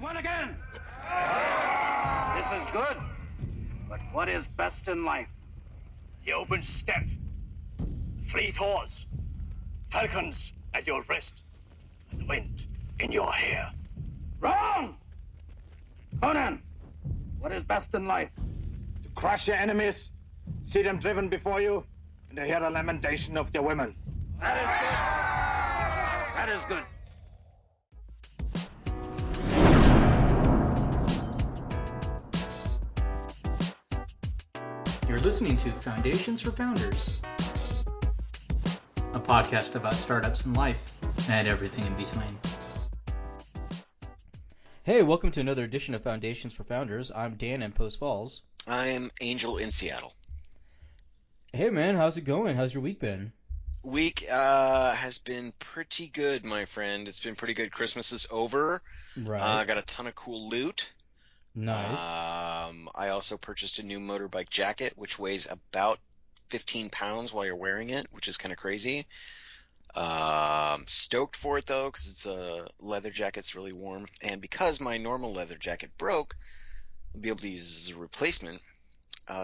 won again! This is good. But what is best in life? The open steppe, fleet horse, falcons at your wrist, and the wind in your hair. Wrong! Conan, what is best in life? To crush your enemies, see them driven before you, and to hear the lamentation of their women. That is good. You're listening to Foundations for Founders, a podcast about startups and life and everything in between. Hey, welcome to another edition of Foundations for Founders. I'm Dan in Post Falls. I'm Angel in Seattle. Hey, man, how's it going? How's your week been? Week has been pretty good, my friend. It's been pretty good. Christmas is over. Right. I got a ton of cool loot. Nice. I also purchased a new motorbike jacket, which weighs about 15 pounds while you're wearing it, which is kind of crazy. Stoked for it, though, because it's a leather jacket. It's really warm. And because my normal leather jacket broke, I'll be able to use it as a replacement.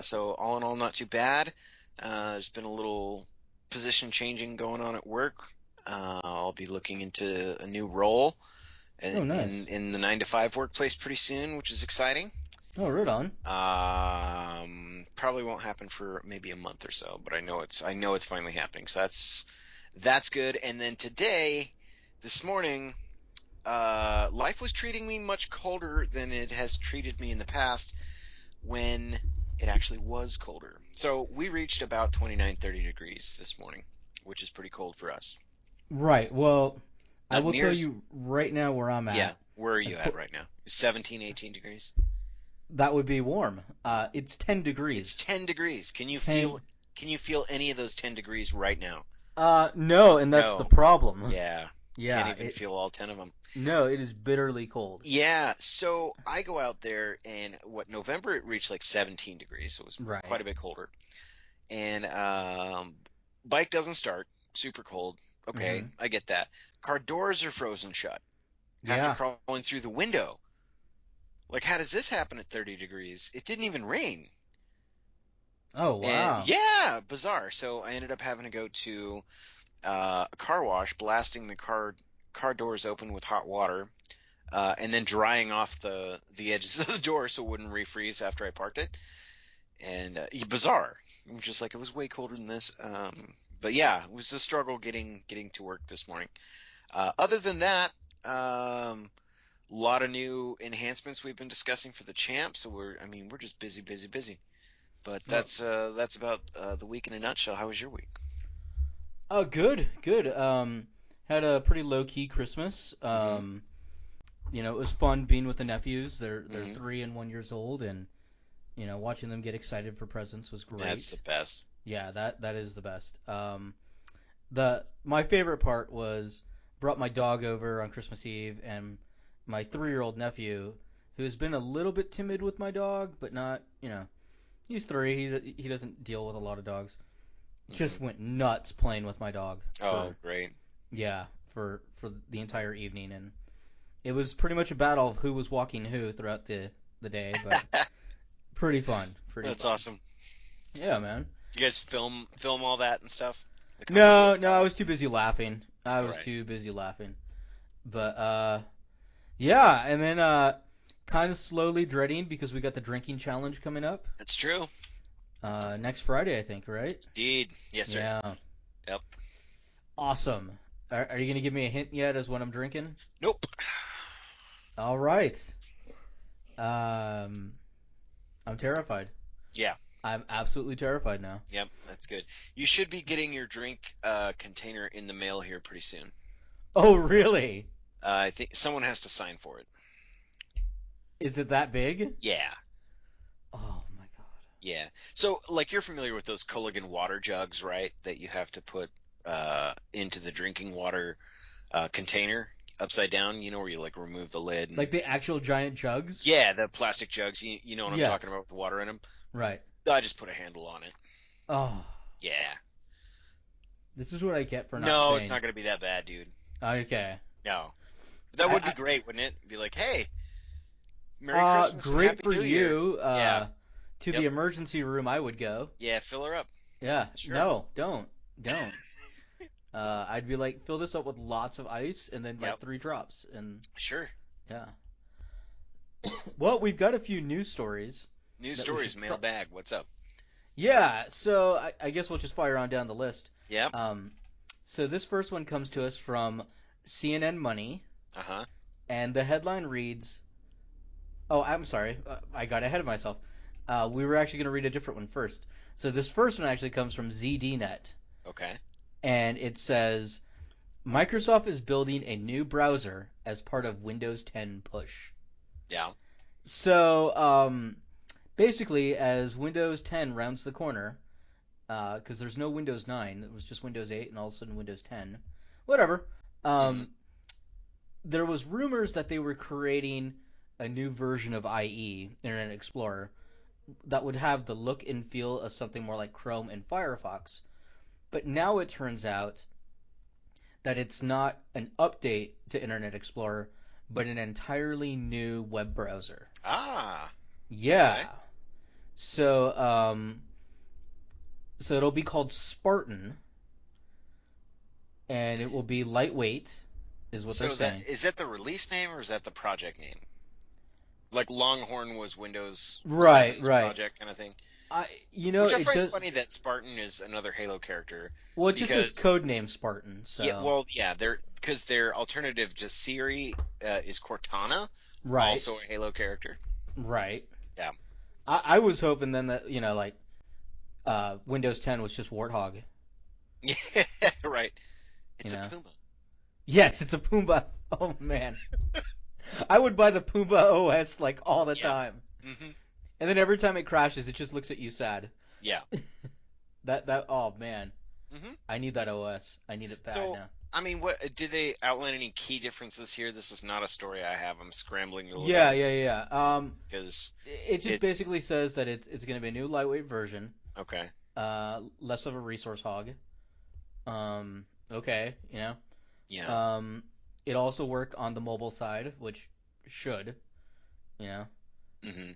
So all in all, not too bad. There's been a little position changing going on at work. I'll be looking into a new role in the 9-to-5 workplace pretty soon, which is exciting. Oh, right on. Probably won't happen for maybe a month or so, but I know it's finally happening. So that's good. And then this morning, life was treating me much colder than it has treated me in the past when it actually was colder. So we reached about 29, 30 degrees this morning, which is pretty cold for us. Right. Well, I will tell you right now where I'm at. Yeah. Where are you at right now? 17, 18 degrees? That would be warm. It's 10 degrees. It's 10 degrees. Can you feel any of those 10 degrees right now? No, and that's the problem. Yeah. Yeah. Can't even feel all 10 of them. No, it is bitterly cold. Yeah, so I go out there, and November it reached like 17 degrees, so it was quite a bit colder. And bike doesn't start, super cold. Okay, I get that. Car doors are frozen shut after crawling through the window. Like, how does this happen at 30 degrees? It didn't even rain. Oh, wow. And, yeah, bizarre. So I ended up having to go to a car wash, blasting the car doors open with hot water, and then drying off the edges of the door so it wouldn't refreeze after I parked it. And bizarre. It was just like, it was way colder than this. But yeah, it was a struggle getting to work this morning. Other than that, a lot of new enhancements we've been discussing for the champ. So we're just busy. But that's about the week in a nutshell. How was your week? Oh, good. Had a pretty low-key Christmas. You know, it was fun being with the nephews. They're 3 and 1 years old, and you know, watching them get excited for presents was great. That's the best. Yeah, that is the best. My favorite part was brought my dog over on Christmas Eve, and my 3-year-old nephew, who has been a little bit timid with my dog, but not, you know, he's 3. He doesn't deal with a lot of dogs. Just went nuts playing with my dog. Great. Yeah, for the entire evening, and it was pretty much a battle of who was walking who throughout the day, but pretty fun. That's awesome. Yeah, man. You guys film all that and stuff? No, I was too busy laughing. But yeah, and then kind of slowly dreading because we got the drinking challenge coming up. That's true. Next Friday, I think, right? Indeed. Yes, sir. Yeah. Yep. Awesome. Are you going to give me a hint yet as what I'm drinking? Nope. All right. I'm terrified. Yeah. I'm absolutely terrified now. Yep, that's good. You should be getting your drink container in the mail here pretty soon. Oh, really? I think someone has to sign for it. Is it that big? Yeah. Oh, my God. Yeah. So, like, you're familiar with those Culligan water jugs, right, that you have to put into the drinking water container upside down, you know, where you, like, remove the lid. Like the actual giant jugs? Yeah, the plastic jugs. You know what I'm talking about with the water in them? Right. I just put a handle on it. Oh. Yeah. This is what I get for not No, saying. it's not going to be that bad, dude. Okay. No. But that would be great, wouldn't it? Be like, hey, Merry Christmas and Great Happy for New Year. you. Yeah. To the emergency room I would go. Yeah, fill her up. Yeah. Sure. No, don't. I'd be like, fill this up with lots of ice and then like 3 drops and Sure. yeah. Well, we've got a few news stories. News that we stories, should mailbag. What's up? Yeah, so I guess we'll just fire on down the list. Yeah. So this first one comes to us from CNN Money, Uh-huh. and the headline reads, oh, I'm sorry, I got ahead of myself. We were actually going to read a different one first. So this first one actually comes from ZDNet, Okay. and it says, Microsoft is building a new browser as part of Windows 10 push. Yeah. So, basically, as Windows 10 rounds the corner, because there's no Windows 9, it was just Windows 8 and all of a sudden Windows 10, whatever, there was rumors that they were creating a new version of IE, Internet Explorer, that would have the look and feel of something more like Chrome and Firefox. But now it turns out that it's not an update to Internet Explorer, but an entirely new web browser. Ah. Yeah. Okay. So, so it'll be called Spartan, and it will be lightweight, is what they're saying. Is that the release name or is that the project name? Like Longhorn was Windows Right. 7's project kind of thing. Which I find funny that Spartan is another Halo character. Well, it just says codename Spartan. So. Yeah, well, yeah, because their alternative to Siri is Cortana, right. Also a Halo character. Right. Yeah. I was hoping then that, like, Windows 10 was just Warthog. Yeah, right. It's a Puma. Yes, it's a Pumbaa. Oh, man. I would buy the Pumbaa OS, like, all the time. Mm-hmm. And then every time it crashes, it just looks at you sad. Yeah. Oh, man. Mm-hmm. I need that OS. I need it bad now. I mean, what did they outline any key differences here? This is not a story I have. I'm scrambling to look Yeah. Because it just basically says that it's going to be a new lightweight version. Okay. Less of a resource hog. Okay, Yeah. It also work on the mobile side, which should, Mm-hmm.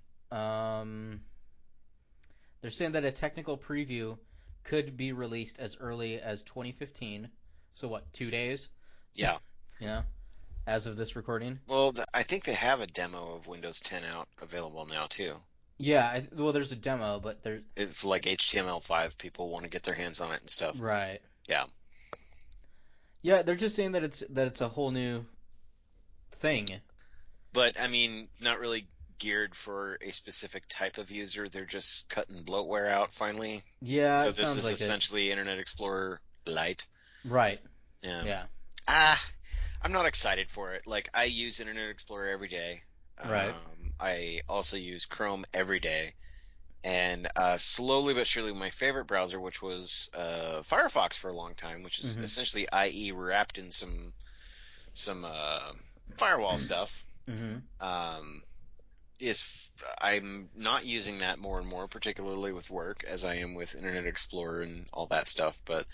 They're saying that a technical preview could be released as early as 2015. So what, 2 days? Yeah. As of this recording. Well, I think they have a demo of Windows 10 out available now too. Yeah, well, there's a demo, but there's... If like HTML5 people want to get their hands on it and stuff. Right. Yeah. Yeah, they're just saying that it's a whole new thing. But I mean, not really geared for a specific type of user. They're just cutting bloatware out finally. Yeah. So this is essentially Internet Explorer Lite. Right. Yeah. I'm not excited for it. Like, I use Internet Explorer every day. Right. I also use Chrome every day. And slowly but surely, my favorite browser, which was Firefox for a long time, which is essentially IE wrapped in some firewall stuff, I'm not using that more and more, particularly with work, as I am with Internet Explorer and all that stuff. But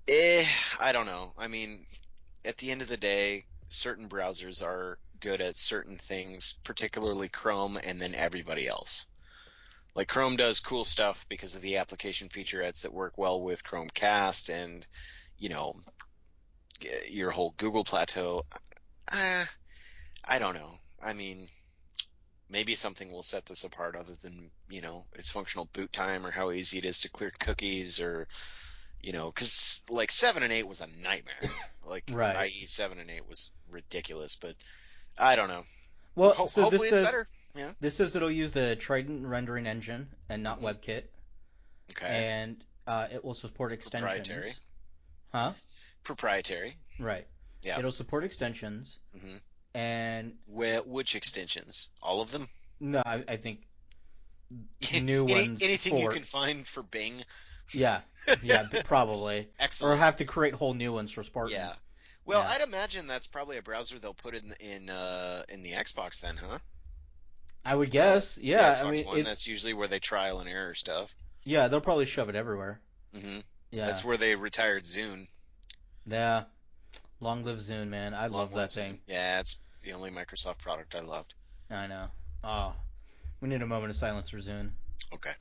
I don't know. I mean, at the end of the day, certain browsers are good at certain things, particularly Chrome, and then everybody else. Like, Chrome does cool stuff because of the application featurettes that work well with Chromecast and, your whole Google plateau. I don't know. I mean, maybe something will set this apart other than, its functional boot time or how easy it is to clear cookies or, because, like, 7 and 8 was a nightmare. Like, right. IE 7 and 8 was ridiculous, but I don't know. Well, so hopefully it's better. Yeah. This says it'll use the Trident rendering engine and not WebKit. Okay. And it will support extensions. Proprietary. Huh? Proprietary. Right. Yeah. It'll support extensions. Mm-hmm. And which extensions? All of them? No, I think new ones. Anything you can find for Bing. Yeah, probably. Excellent. Or have to create whole new ones for Spartan. Yeah. Well, I'd imagine that's probably a browser they'll put in the Xbox then, huh? I would guess. Yeah. The Xbox I mean, One, that's usually where they trial and error stuff. Yeah, they'll probably shove it everywhere. Mm-hmm. Yeah. That's where they retired Zune. Yeah. Long live Zune, man. I love that thing. Yeah, it's the only Microsoft product I loved. I know. Oh, we need a moment of silence for Zune. Okay.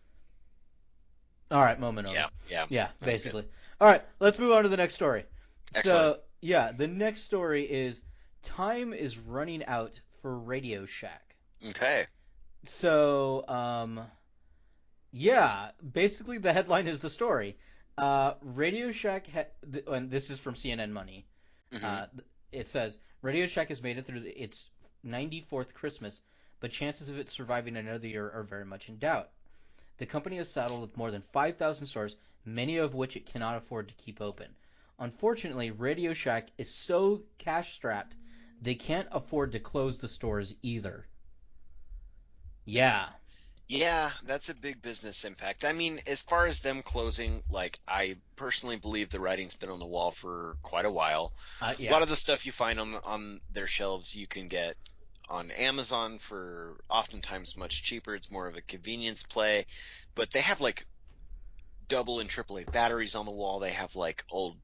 All right, moment over. Yeah. That's Basically. All right, let's move on to the next story. Excellent. So, yeah, the next story is time is running out for Radio Shack. Okay. So, yeah, basically the headline is the story. Radio Shack, and this is from CNN Money. Mm-hmm. It says Radio Shack has made it through its 94th Christmas, but chances of it surviving another year are very much in doubt. The company is saddled with more than 5,000 stores, many of which it cannot afford to keep open. Unfortunately, Radio Shack is so cash-strapped, they can't afford to close the stores either. Yeah. Yeah, that's a big business impact. I mean, as far as them closing, like, I personally believe the writing's been on the wall for quite a while. Yeah. A lot of the stuff you find on their shelves you can get on Amazon for oftentimes much cheaper. It's more of a convenience play, but they have like double and triple A batteries on the wall. They have like old,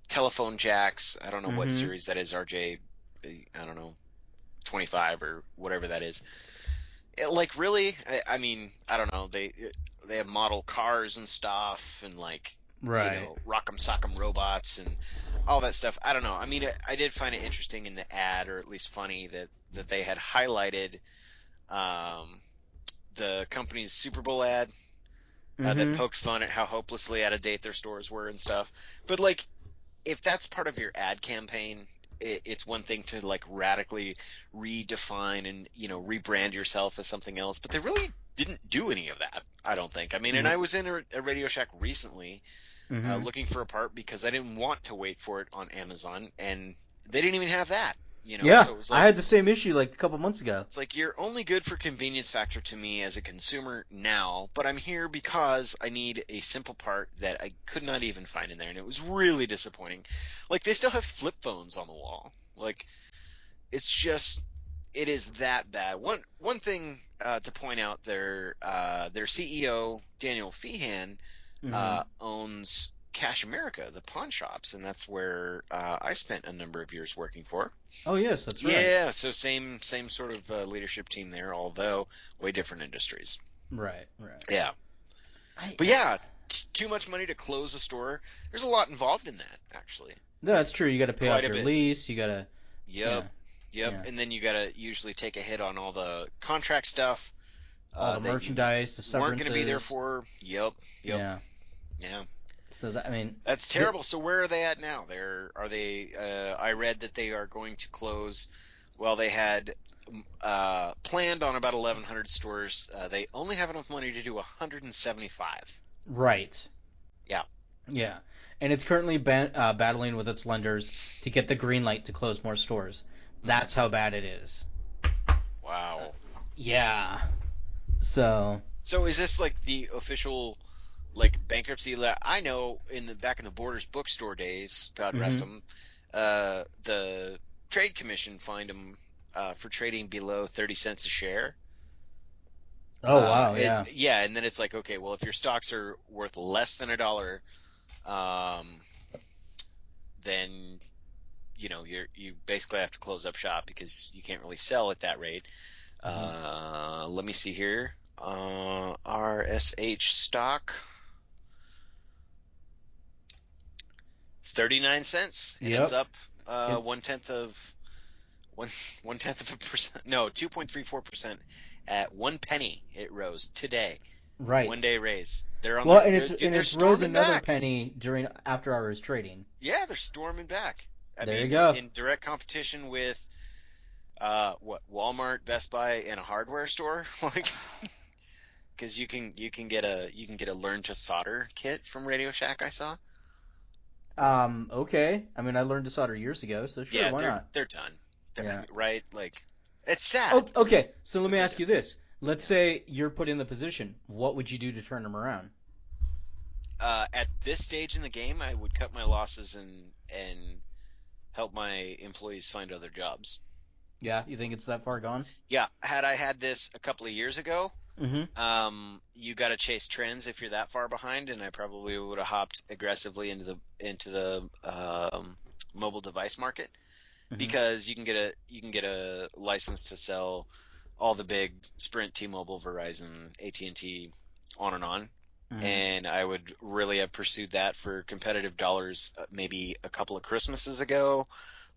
telephone jacks. I don't know what series that is, RJ, I don't know, 25 or whatever that is. Like, really? I mean, I don't know. They have model cars and stuff, and like, right, rock'em sock'em robots and all that stuff. I don't know. I mean, I did find it interesting in the ad, or at least funny, that they had highlighted the company's Super Bowl ad that poked fun at how hopelessly out of date their stores were and stuff. But like, if that's part of your ad campaign, it's one thing to like radically redefine and rebrand yourself as something else, but they really didn't do any of that, I don't think. I mean, and I was in a Radio Shack recently looking for a part because I didn't want to wait for it on Amazon, and they didn't even have that. Yeah, so it was like, I had the same issue like a couple months ago. It's like, you're only good for convenience factor to me as a consumer now, but I'm here because I need a simple part that I could not even find in there, and it was really disappointing. Like, they still have flip phones on the wall. Like, it's just, it is that bad. One thing to point out, their CEO, Daniel Feehan, owns Cash America, the pawn shops, and that's where I spent a number of years working for. Oh yes, that's right. Yeah, so same sort of leadership team there, although way different industries. Right. Yeah. But yeah, too much money to close a store. There's a lot involved in that, actually. No, that's true. You got to pay off Quite a your bit. lease. You got to. Yep. Yeah. And then you got to usually take a hit on all the contract stuff. All the merchandise, the severances. Weren't going to be there for. Yep. Yeah. So that, I mean, that's terrible. So where are they at now? I read that they are going to close. Well, they had planned on about 1,100 stores. They only have enough money to do 175. Right. Yeah. And it's currently battling with its lenders to get the green light to close more stores. That's how bad it is. Wow. Yeah. So is this like the official like bankruptcy? I know back in the Borders bookstore days, God rest them, the Trade Commission fined them for trading below 30 cents a share. Oh wow, yeah. Yeah, and then it's like, okay, well, if your stocks are worth less than $1, then you basically have to close up shop because you can't really sell at that rate. Let me see here. RSH stock, 39 cents, and it's up 1/10 of 1/10%. No, 2.34% at 1 penny. It rose today. Right. 1 day raise. They're on. Well, and it's rose another penny during after hours trading. Yeah, they're storming back. There you go. In direct competition with Walmart, Best Buy, and a hardware store, like, because you can get a learn to solder kit from Radio Shack. I saw. Okay. I mean, I learned to solder years ago, so sure, why not? They're done. Yeah. Right? Like, it's sad. Okay, so let me ask you this. Let's say you're put in the position. What would you do to turn them around? At this stage in the game, I would cut my losses and help my employees find other jobs. Yeah, you think it's that far gone? Yeah. Had I had this a couple of years ago, you got to chase trends if you're that far behind, and I probably would have hopped aggressively into the mobile device market. because you can get a license to sell all the big Sprint, T-Mobile, Verizon, AT&T, on and on. And I would really have pursued that for competitive dollars maybe a couple of Christmases ago,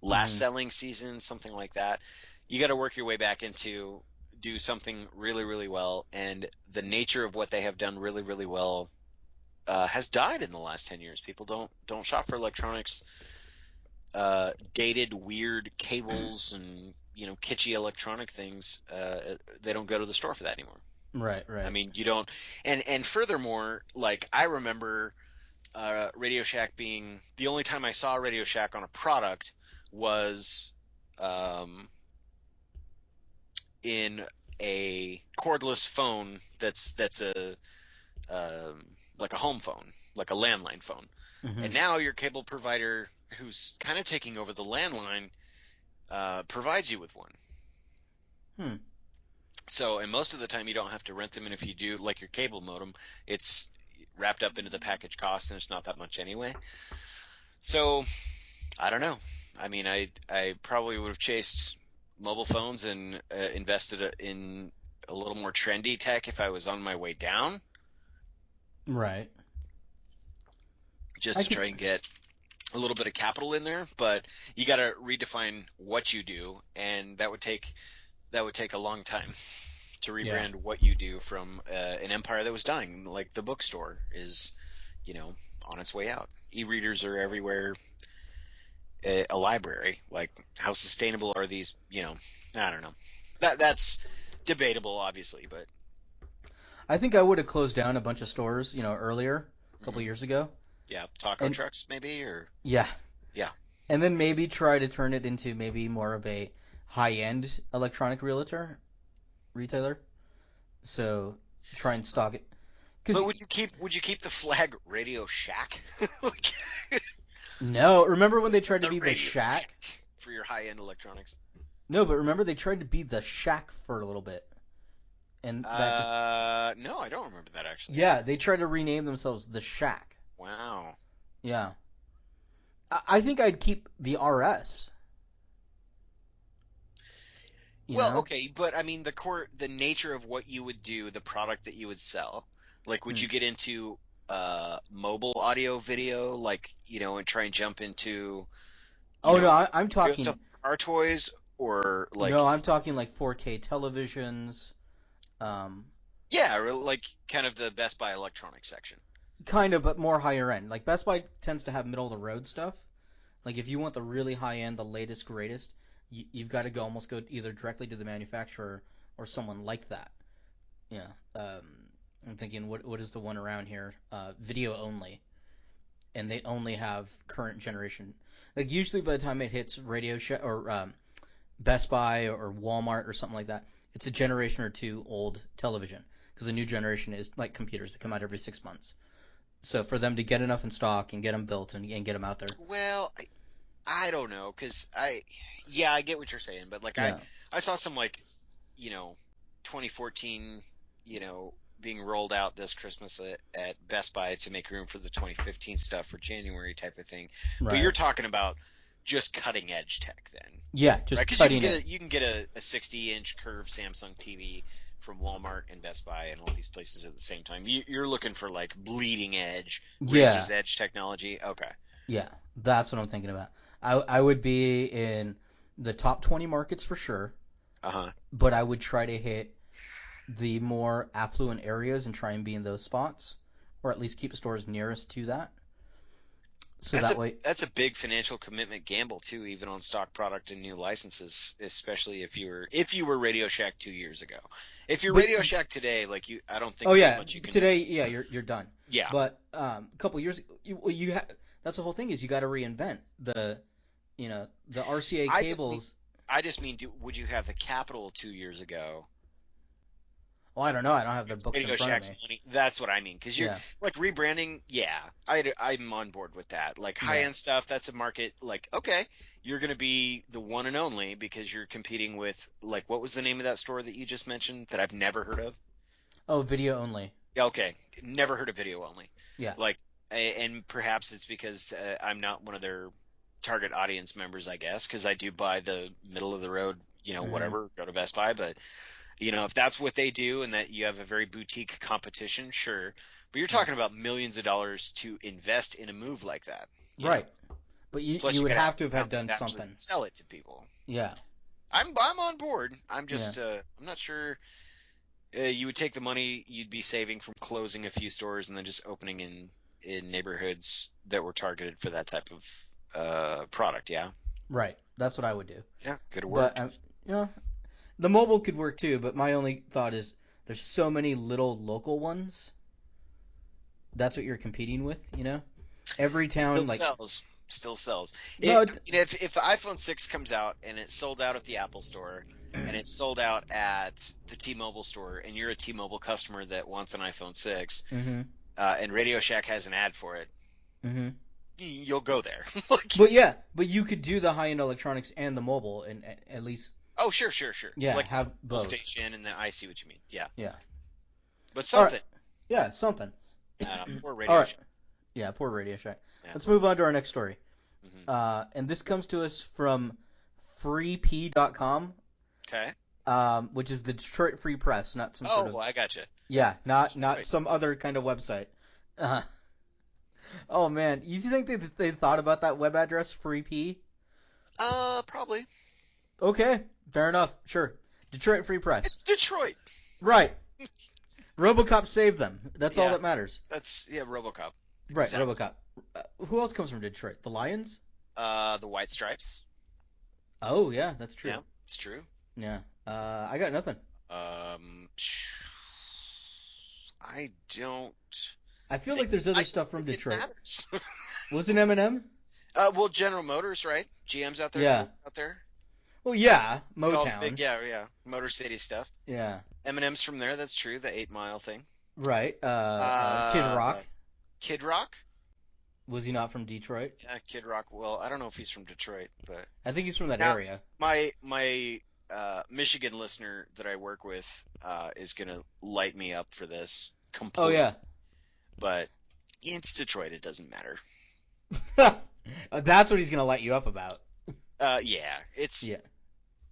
last selling season, something like that. You got to work your way back into do something really, really well, and the nature of what they have done really, really well has died in the last 10 years. People don't shop for electronics. Dated, weird cables and kitschy electronic things. They don't go to the store for that anymore. Right. I mean, you don't. And furthermore, like I remember Radio Shack being the only time I saw Radio Shack on a product was in a cordless phone that's a like a home phone, like a landline phone. And now your cable provider, who's kind of taking over the landline, provides you with one. So, and most of the time you don't have to rent them, and if you do, like your cable modem, it's wrapped up into the package cost, and it's not that much anyway. So, I don't know. I mean, I probably would have chased mobile phones and invested in a little more trendy tech if I was on my way down. Right. Just to try and get a little bit of capital in there, but you got to redefine what you do, and that would take a long time to rebrand what you do from an empire that was dying, like the bookstore is, on its way out. E-readers are everywhere. A library, like how sustainable are these? I don't know. That's debatable, obviously, but I think I would have closed down a bunch of stores, earlier, a couple years ago. Yeah, taco trucks maybe, or yeah, and then maybe try to turn it into maybe more of a high-end electronic retailer. So try and stock it. But would you keep the flag Radio Shack? No, remember when they tried to be the Shack for your high-end electronics? No, but remember they tried to be the Shack for a little bit, and that no, I don't remember that actually. Yeah, they tried to rename themselves the Shack. Wow. Yeah. I think I'd keep the RS. Okay, but I mean the nature of what you would do, the product that you would sell. Like, would you get into mobile audio video, like, and try and jump into no, I'm talking car toys, or like no, I'm talking like 4K televisions. Yeah, or like kind of the Best Buy electronics section. Kind of, but more higher end. Like Best Buy tends to have middle of the road stuff. Like if you want the really high end, the latest greatest, you've got to almost go either directly to the manufacturer or someone like that. Yeah. I'm thinking, what is the one around here? Video only, and they only have current generation. Like usually by the time it hits Radio Shack or Best Buy or Walmart or something like that, it's a generation or two old television, because the new generation is like computers that come out every 6 months. So for them to get enough in stock and get them built and get them out there. Well, I don't know, because I get what you're saying, but like I saw some 2014 being rolled out this Christmas at Best Buy to make room for the 2015 stuff for January type of thing. Right. But you're talking about just cutting edge tech then. Yeah, just cutting edge. You can get a 60-inch curved Samsung TV from Walmart and Best Buy and all these places at the same time. You're looking for like bleeding edge, razor's edge technology. Okay. Yeah, that's what I'm thinking about. I would be in the top 20 markets for sure. But I would try to hit the more affluent areas and try and be in those spots, or at least keep stores nearest to that. So that's a big financial commitment gamble too, even on stock product and new licenses, especially if you were Radio Shack 2 years ago. If you're Radio Shack today, I don't think there's much you can today, do. Yeah, you're done. Yeah. But a couple years that's the whole thing, is you got to reinvent the RCA cables. I just mean, would you have the capital 2 years ago? Well, I don't know. I don't have the books Radio in front Shack's of me. money. That's what I mean. Because you're like rebranding. Yeah, I'm on board with that. Like high-end stuff, that's a market. Like, okay, you're going to be the one and only because you're competing with, like, what was the name of that store that you just mentioned that I've never heard of? Oh, Video Only. Okay, never heard of Video Only. Yeah. Like, and perhaps it's because I'm not one of their target audience members, I guess, because I do buy the middle of the road, whatever, go to Best Buy. But, if that's what they do and that you have a very boutique competition, sure. But you're talking about millions of dollars to invest in a move like that. Right. But Plus you would gotta have to have something done to actually something. sell it to people. Yeah. I'm on board. I'm just I'm not sure you would take the money you'd be saving from closing a few stores and then just opening in neighborhoods that were targeted for that type of product. Yeah. Right. That's what I would do. Yeah. Could have worked. But the mobile could work too. But my only thought is there's so many little local ones. That's what you're competing with. Every town Still sells. No, If the iPhone 6 comes out and it's sold out at the Apple Store and it's sold out at the T-Mobile store and you're a T-Mobile customer that wants an iPhone 6 and Radio Shack has an ad for it, you'll go there. But you could do the high-end electronics and the mobile and at least. Oh, sure. Yeah, like have both. Station, and then I see what you mean. Yeah. Yeah. But something. Right. Yeah, something. Poor Radio Shack. Yeah, poor Radio Shack. Yeah. Let's move on to our next story. And this comes to us from freep.com. Okay. Which is the Detroit Free Press, not some sort of. Oh, I gotcha. Yeah, not some other kind of website. Oh man, you think they thought about that web address, Freep? Probably. Okay, fair enough. Sure. Detroit Free Press. It's Detroit. Right. RoboCop saved them. That's all that matters. RoboCop. Right, Exactly. RoboCop. Who else comes from Detroit? The Lions? The White Stripes. Oh yeah, that's true. Yeah, it's true. Yeah. I got nothing. I don't. I feel like there's other stuff from It Detroit. matters. Was it Eminem? Well, General Motors, right? GM's out there. Yeah. Out there. Well, yeah, All the Motown. big, Motor City stuff. Yeah. Eminem's from there. That's true. The 8 Mile thing. Right. Kid Rock. Kid Rock. Was he not from Detroit? Yeah, Kid Rock. Well, I don't know if he's from Detroit, but I think he's from that Now- area. my Michigan listener that I work with is gonna light me up for this Oh completely. yeah. But it's Detroit. It doesn't matter. That's what he's gonna light you up about. It's Yeah.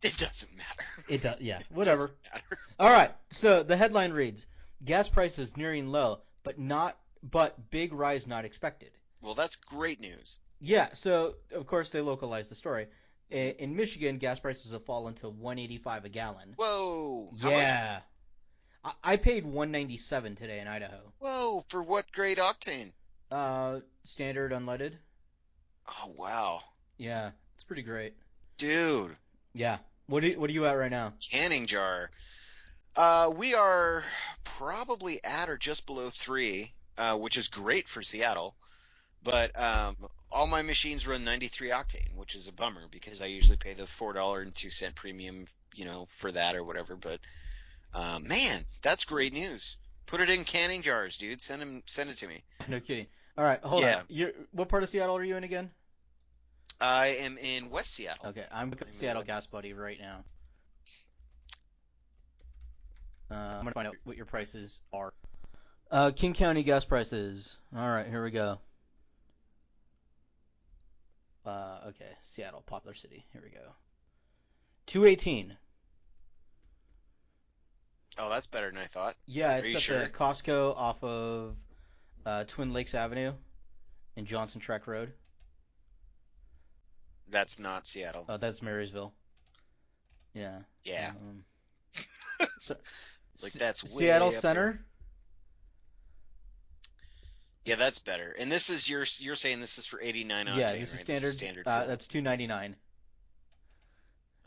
It doesn't matter. It does. Yeah. It Whatever. doesn't matter. All right. So the headline reads: Gas prices nearing low, but big rise not expected. Well, that's great news. Yeah. So of course they localized the story. In Michigan, gas prices have fallen to $1.85 a gallon. Whoa. How much? Yeah. I paid $1.97 today in Idaho. Whoa. For what grade octane? Standard unleaded. Oh wow, Yeah, it's pretty great. dude. Yeah. What are you at right now? Canning jar. We are probably at or just below 3, which is great for Seattle. But all my machines run 93 octane, which is a bummer because I usually pay the $4.02 premium, for that or whatever. But man, that's great news. Put it in canning jars, dude. Send it to me. No kidding. All right, hold Yeah. on. What part of Seattle are you in again? I am in West Seattle. Okay, I'm with Seattle Gas Buddy right now. I'm gonna find out what your prices are. King County gas prices. All right, here we go. Okay, Seattle, popular city. Here we go. $2.18. Oh, that's better than I thought. Yeah, Are it's you at sure? the Costco off of Twin Lakes Avenue and Johnson Trek Road. That's not Seattle. Oh, that's Marysville. Yeah. Yeah. So, Like that's way Seattle up Center. there. Yeah, that's better. And this is you're saying this is for 89 octane, Yeah, right? this is standard. Standard fuel. That's $2.99.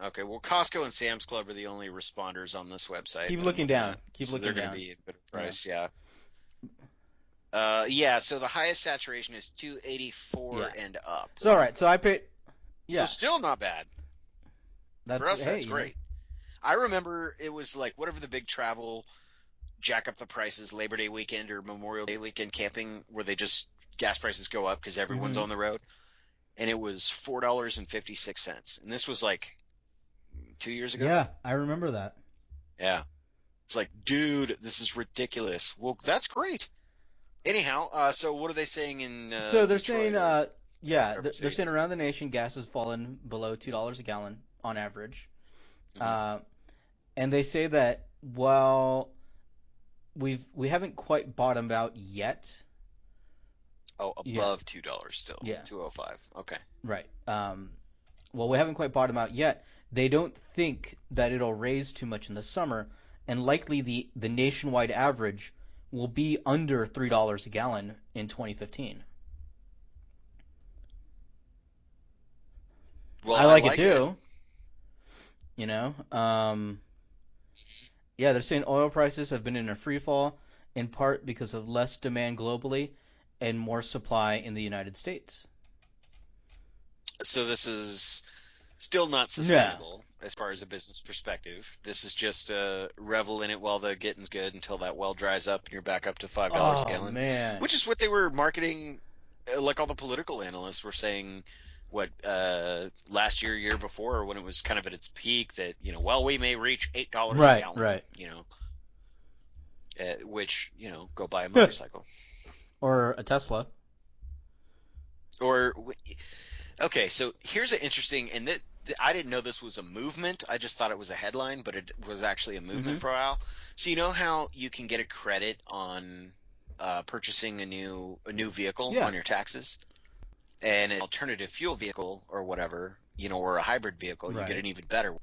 Okay, well, Costco and Sam's Club are the only responders on this website. Keep that I'm looking down. at. Keep So looking they're down. going to be a better price, yeah. So the highest saturation is 284 Yeah. and up. So all right. So I paid. Yeah. So still not bad. For us, hey, that's great. I remember it was like whatever the big travel jack up the prices Labor Day weekend or Memorial Day weekend camping where they just gas prices go up because everyone's Mhm. on the road. And it was $4.56. And this was like 2 years ago. Yeah, I remember that. Yeah. It's like, dude, this is ridiculous. Well, that's great. Anyhow, so what are they saying in So they're Detroit? saying Yeah, Or they're saying Mercedes. around the nation gas has fallen below $2 a gallon on average. Uh, and they say that while we haven't quite bottomed out yet. Oh, Yeah, above $2 still. yeah, 205. Okay. right. Well, we haven't quite bottomed out yet. They don't think that it'll raise too much in the summer, and likely the nationwide average will be under $3 a gallon in 2015. Well, I I like it like it. too. You know, yeah, they're saying oil prices have been in a free fall in part because of less demand globally and more supply in the United States. So this is still not sustainable as far as a business perspective. This is just revel in it while the getting's good until that well dries up and you're back up to $5 a Oh gallon, man. which is what they were marketing. Like all the political analysts were saying, last year before, when it was kind of at its peak, that well, we may reach $8 a Right, gallon. right. Which go buy a motorcycle Or a Tesla. or. Okay, so here's an interesting, and I didn't know this was a movement. I just thought it was a headline, but it was actually a movement for a while. So you know how you can get a credit on purchasing a new vehicle on your taxes, and an alternative fuel vehicle or whatever, or a hybrid vehicle, you get an even better one.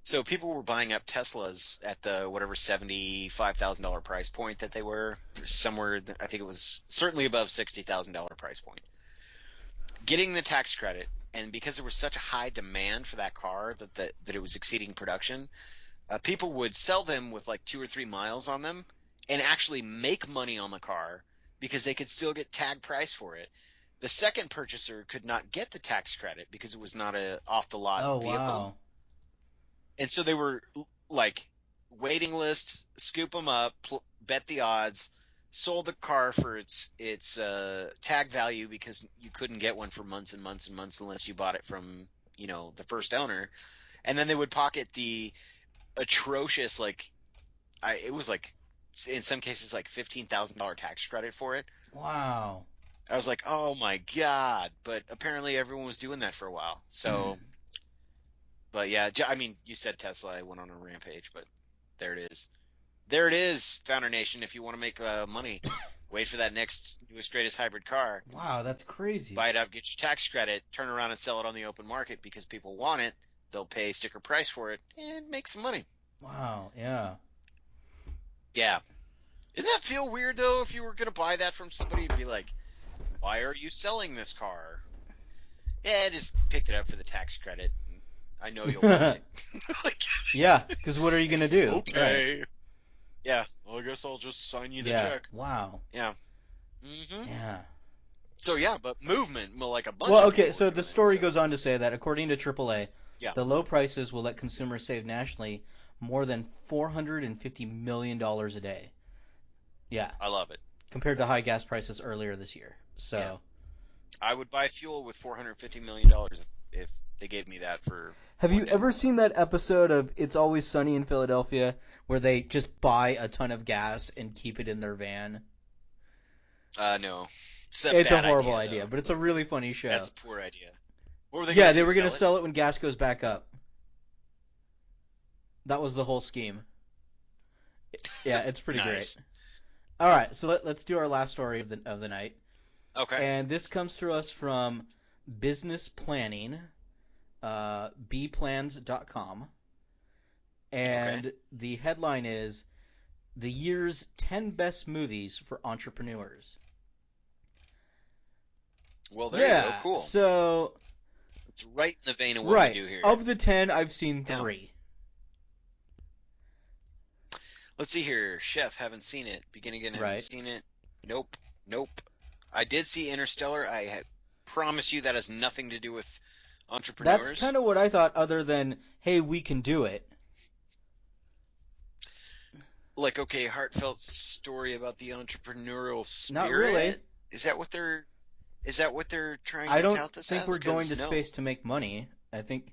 So people were buying up Teslas at the whatever $75,000 price point that they were somewhere. I think it was certainly above $60,000 price point. Getting the tax credit, and because there was such a high demand for that car that it was exceeding production, people would sell them with like 2 or 3 miles on them and actually make money on the car because they could still get tag price for it. The second purchaser could not get the tax credit because it was not a off the lot vehicle. Wow. And so they were like waiting list, scoop them up, bet the odds. Sold the car for its tag value because you couldn't get one for months and months and months unless you bought it from the first owner, and then they would pocket the atrocious it was like in some cases like $15,000 tax credit for it. Wow. I was like, oh my god! But apparently everyone was doing that for a while. So, but yeah, I mean, you said Tesla. I went on a rampage, but there it is. There it is, Founder Nation. If you want to make money, wait for that next newest greatest hybrid car. Wow, that's crazy. Buy it up, get your tax credit, turn around and sell it on the open market because people want it. They'll pay sticker price for it and make some money. Wow, yeah. Yeah. Doesn't that feel weird though? If you were gonna buy that from somebody, you'd be like, "Why are you selling this car?" Yeah, I just picked it up for the tax credit. I know you'll buy it. Yeah, because what are you gonna do? Okay. Right. Yeah, well, I guess I'll just sign you the check. Wow. Yeah. Mm-hmm. Yeah. So yeah, but movement, like a bunch Well, of okay, people so are the doing story it, goes on to say that according to AAA, Yeah. the low prices will let consumers save nationally more than $450 million a day. Yeah. I love it. Compared to high gas prices earlier this year. So. Yeah. I would buy fuel with $450 million if they gave me that for. Have you ever seen that episode of It's Always Sunny in Philadelphia where they just buy a ton of gas and keep it in their van? No. It's a horrible idea, but it's a really funny show. That's a poor idea. What were they Yeah, gonna they do, were going to sell sell it when gas goes back up. That was the whole scheme. Yeah, it's pretty Nice. great. All right, so let's do our last story of the night. Okay. And this comes to us from Business Planning, bplans.com. And the headline is The Year's 10 Best Movies for Entrepreneurs. Well, there you go. Cool. So it's right in the vein of what we do here. Of the 10, I've seen 3. Let's see here. Chef, haven't seen it. Begin Again, haven't Right. seen it. Nope. I did see Interstellar. I promise you that has nothing to do with entrepreneurs. That's kind of what I thought, other than, hey, we can do it. Like, okay, heartfelt story about the entrepreneurial spirit. Not really. Is that what they're trying I to don't tout this think as? we're going 'Cause to space to make money. I think.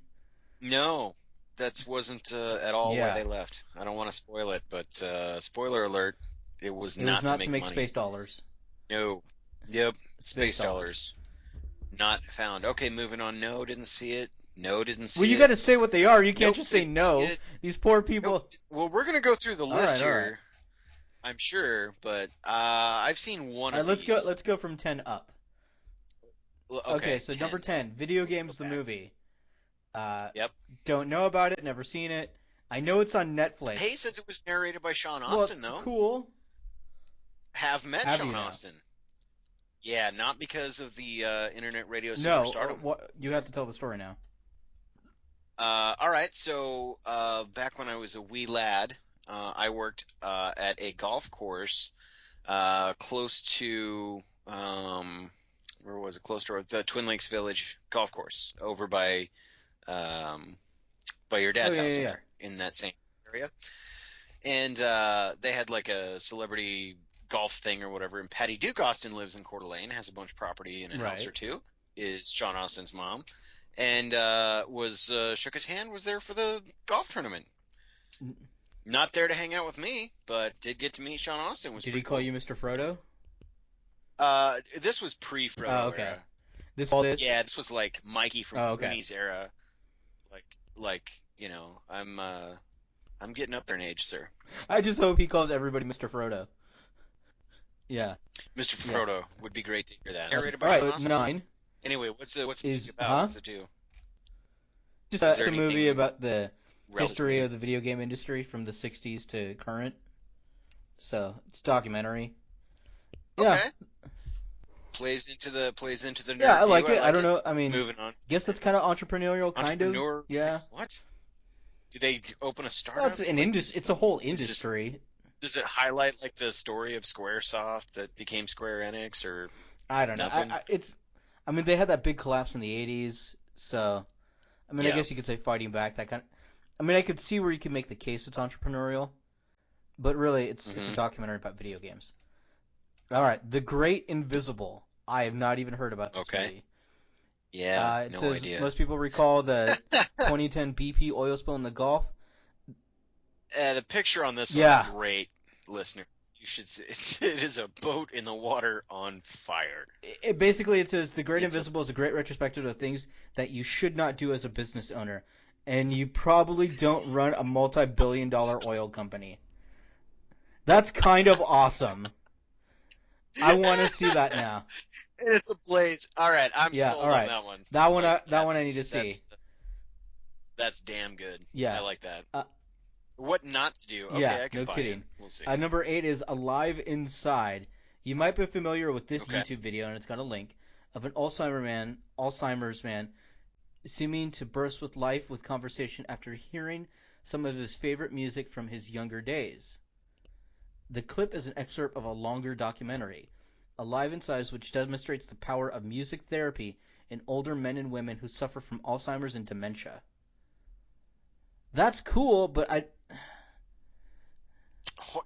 No, that wasn't at all Yeah. why they left. I don't want to spoil it, but spoiler alert, it was It not was not to make to make money. space dollars. No. Yep. Space Space dollars. Not found. Okay, moving on. No, didn't see it. No, didn't see Well, you it. got to say what they are. You can't Nope, just say didn't see no. it. These poor people. Nope. Well, we're gonna go through the list all right. here. I'm sure, but I've seen one All right, of let's these. go. Let's go from 10 up. Okay, so 10. number 10, Video Games the back. movie. Yep. Don't know about it. Never seen it. I know it's on Netflix. Hey says it was narrated by Sean Well, Astin, though. cool. Have met Have Sean you now? Astin. Yeah, not because of the internet radio No, superstardom. what you have to tell the story now. All right, so back when I was a wee lad, I worked at a golf course close to where was it? Close to the Twin Lakes Village golf course over by your dad's house there in that same area. And they had like a celebrity golf thing or whatever. And Patty Duke Austin lives in Coeur d'Alene, has a bunch of property in a house or two. Is Sean Austin's mom, and shook his hand. Was there for the golf tournament. Not there to hang out with me, but did get to meet Sean Austin. Did he call you Mr. Frodo? This was pre-Frodo Oh, okay. era. Yeah, this was like Mikey from Goonies era. Like I'm getting up there in age, sir. I just hope he calls everybody Mr. Frodo. Yeah. Mr. Frodo would be great to hear that. All right, 9. Anyway, what's it about? Huh? What's it do? Just it's a movie about the history of the video game industry from the 60s to current. So it's a documentary. Yeah. Okay. Plays into the nerd. Yeah, I like view. it. I don't know. I mean, moving on. Guess that's kind of entrepreneurial, kind of. Yeah. What? Do they open a startup? Well, it's an industry. It's a whole industry. Does it highlight like the story of SquareSoft that became Square Enix, or I don't know. I mean, they had that big collapse in the '80s, so I mean, I guess you could say fighting back. That kind. I mean, I could see where you could make the case it's entrepreneurial, but really, it's a documentary about video games. All right, The Great Invisible. I have not even heard about this movie. Yeah, it no says idea. Most people recall the 2010 BP oil spill in the Gulf. The picture on this one's great, listener. You should see it is a boat in the water on fire. It says The Great Invisible is a great retrospective of things that you should not do as a business owner, and you probably don't run a multi-billion-dollar oil company. That's kind of awesome. I want to see that now. And it's a blaze. All right, I'm sold on that one. That one I need to see. That's damn good. Yeah, I like that. What not to do? Okay, yeah, I can no buy kidding. it. We'll see. Number 8 is Alive Inside. You might be familiar with this YouTube video, and it's got a link of an Alzheimer's man, seeming to burst with life with conversation after hearing some of his favorite music from his younger days. The clip is an excerpt of a longer documentary, Alive Inside, which demonstrates the power of music therapy in older men and women who suffer from Alzheimer's and dementia. That's cool, but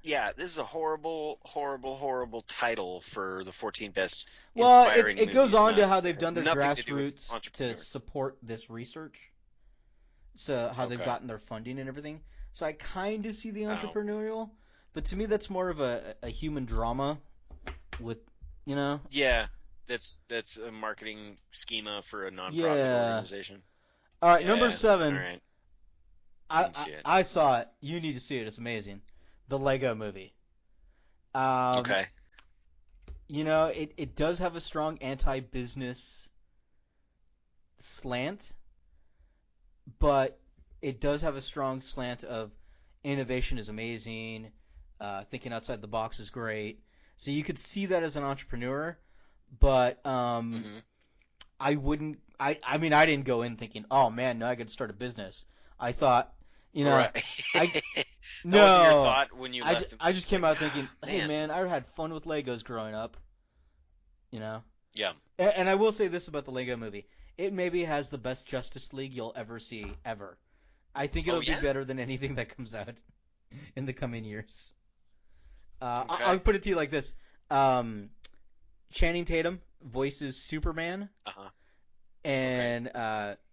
Yeah, this is a horrible, horrible, horrible title for the 14 best well, inspiring it goes on to how they've done their grassroots grassroots to support this research. So how they've gotten their funding and everything. So I kind of see the entrepreneurial, but to me that's more of a human drama with, Yeah, that's a marketing schema for a nonprofit organization. All right, number 7. All right. I saw it. You need to see it. It's amazing. The Lego Movie. Okay. It does have a strong anti-business slant, but it does have a strong slant of innovation is amazing, thinking outside the box is great. So you could see that as an entrepreneur, but I wouldn't. I mean, I didn't go in thinking, oh man, now I got to start a business. I thought, right. that wasn't your thought when you left. I just came out thinking, hey man, I had fun with Legos growing up. Yeah. And I will say this about the Lego Movie: it maybe has the best Justice League you'll ever see ever. I think it'll be better than anything that comes out in the coming years. I'll put it to you like this: Channing Tatum voices Superman, and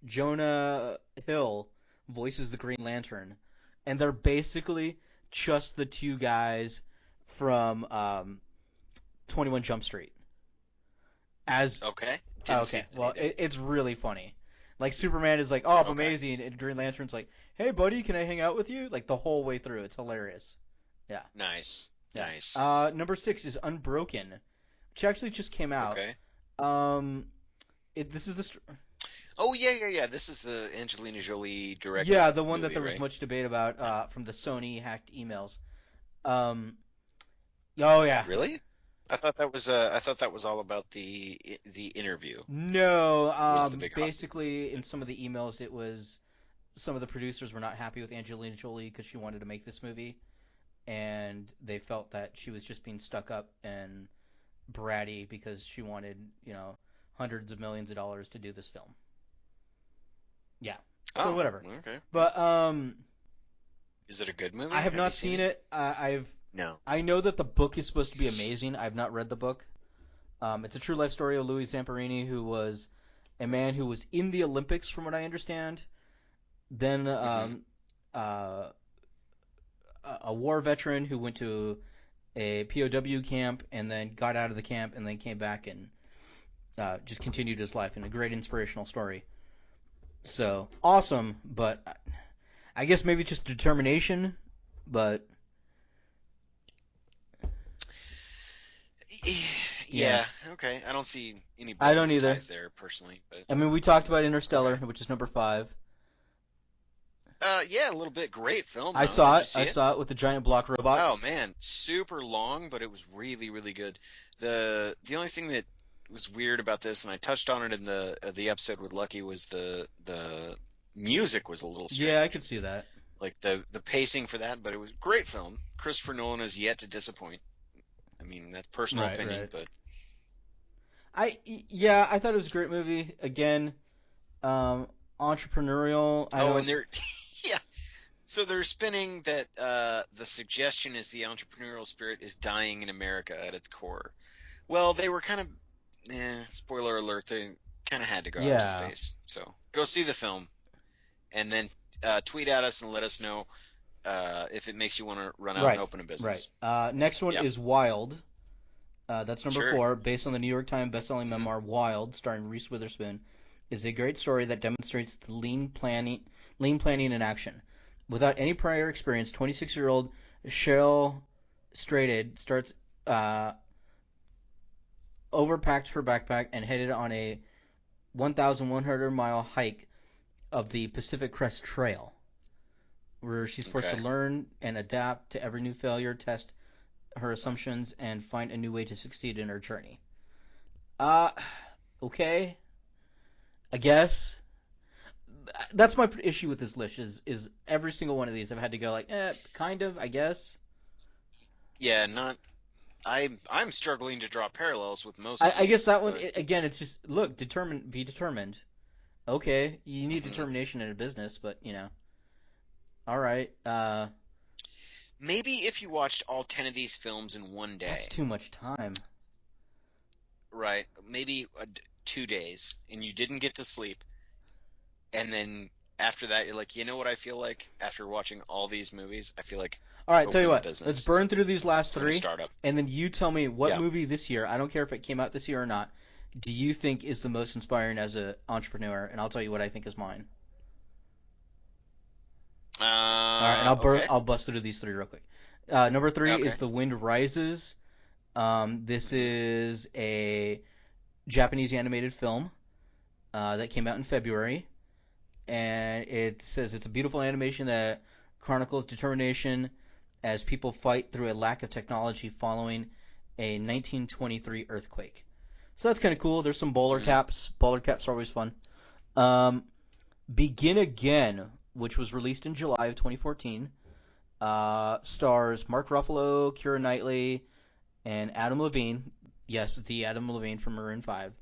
Jonah Hill voices the Green Lantern, and they're basically just the two guys from 21 Jump Street. as Okay. Didn't see okay. that Well, either. it's really funny. Like Superman is like, "Oh, I'm Okay. amazing," and Green Lantern's like, "Hey, buddy, can I hang out with you?" Like the whole way through. It's hilarious. Yeah. Nice. Yeah. Nice. Number 6 is Unbroken, which actually just came out. Okay. Um, this is Oh yeah. This is the Angelina Jolie directed yeah, the one that movie, there was right? much debate about from the Sony hacked emails. Um, oh yeah. Really? I thought that was all about the interview. No, Was the big hot. basically in some of the emails it was some of the producers were not happy with Angelina Jolie because she wanted to make this movie, and they felt that she was just being stuck up and bratty because she wanted, hundreds of millions of dollars to do this film. Yeah. So Oh, whatever. okay. But Is it a good movie? I have you not seen it. No. I know that the book is supposed to be amazing. I've not read the book. It's a true life story of Louis Zamperini, who was a man who was in the Olympics, from what I understand. Then a war veteran who went to a POW camp and then got out of the camp and then came back and just continued his life, and a great inspirational story. So awesome, but I guess maybe just determination, but Yeah. Okay. I don't see any I don't business either. ties there personally, but I mean, we talked about Interstellar, okay. which is number 5. Yeah, a little bit. Great film, I though. saw Did you it. see I it? saw it with the giant block robots. Oh man, super long, but it was really, really good. The only thing that was weird about this, and I touched on it in the episode with Lucky, was the music was a little strange. Yeah, I could see that. Like the pacing for that, but it was a great film. Christopher Nolan has yet to disappoint. I mean, that's personal Right, opinion, right. but I thought it was a great movie. Again, entrepreneurial. and they're yeah. So they're spinning that the suggestion is the entrepreneurial spirit is dying in America at its core. Well, they were kind of, spoiler alert, they kind of had to go out to space. So go see the film, and then tweet at us and let us know if it makes you want to run out and open a business. Right. Next one is Wild. That's number Sure. 4, based on the New York Times bestselling memoir Wild, starring Reese Witherspoon, is a great story that demonstrates the lean planning in action. Without any prior experience, 26-year-old Cheryl Stratted starts overpacked her backpack and headed on a 1,100-mile hike of the Pacific Crest Trail, where she's forced to learn and adapt to every new failure, test her assumptions, and find a new way to succeed in her journey. Okay. I guess. That's my issue with this list, is every single one of these I've had to go like, kind of, I guess. Yeah, not. I'm struggling to draw parallels with most. I guess that one, but... again, it's just, look, be determined. Okay, you need determination in a business, but, all right. Maybe if you watched all 10 of these films in one day. That's too much time. Right. Maybe 2 days, and you didn't get to sleep. And then after that, you're like, you know what I feel like after watching all these movies? I feel like. All right, tell you what. Business. Let's burn through these last 3, startup. and then you tell me what movie this year, I don't care if it came out this year or not, do you think is the most inspiring as an entrepreneur, and I'll tell you what I think is mine. All right, and I'll bust through these 3 real quick. Number 3 is The Wind Rises. This is a Japanese animated film that came out in February, and it says it's a beautiful animation that chronicles determination as people fight through a lack of technology following a 1923 earthquake. So that's kind of cool. There's some bowler caps. Bowler caps are always fun. Begin Again, which was released in July of 2014, stars Mark Ruffalo, Keira Knightley, and Adam Levine. Yes, the Adam Levine from Maroon 5.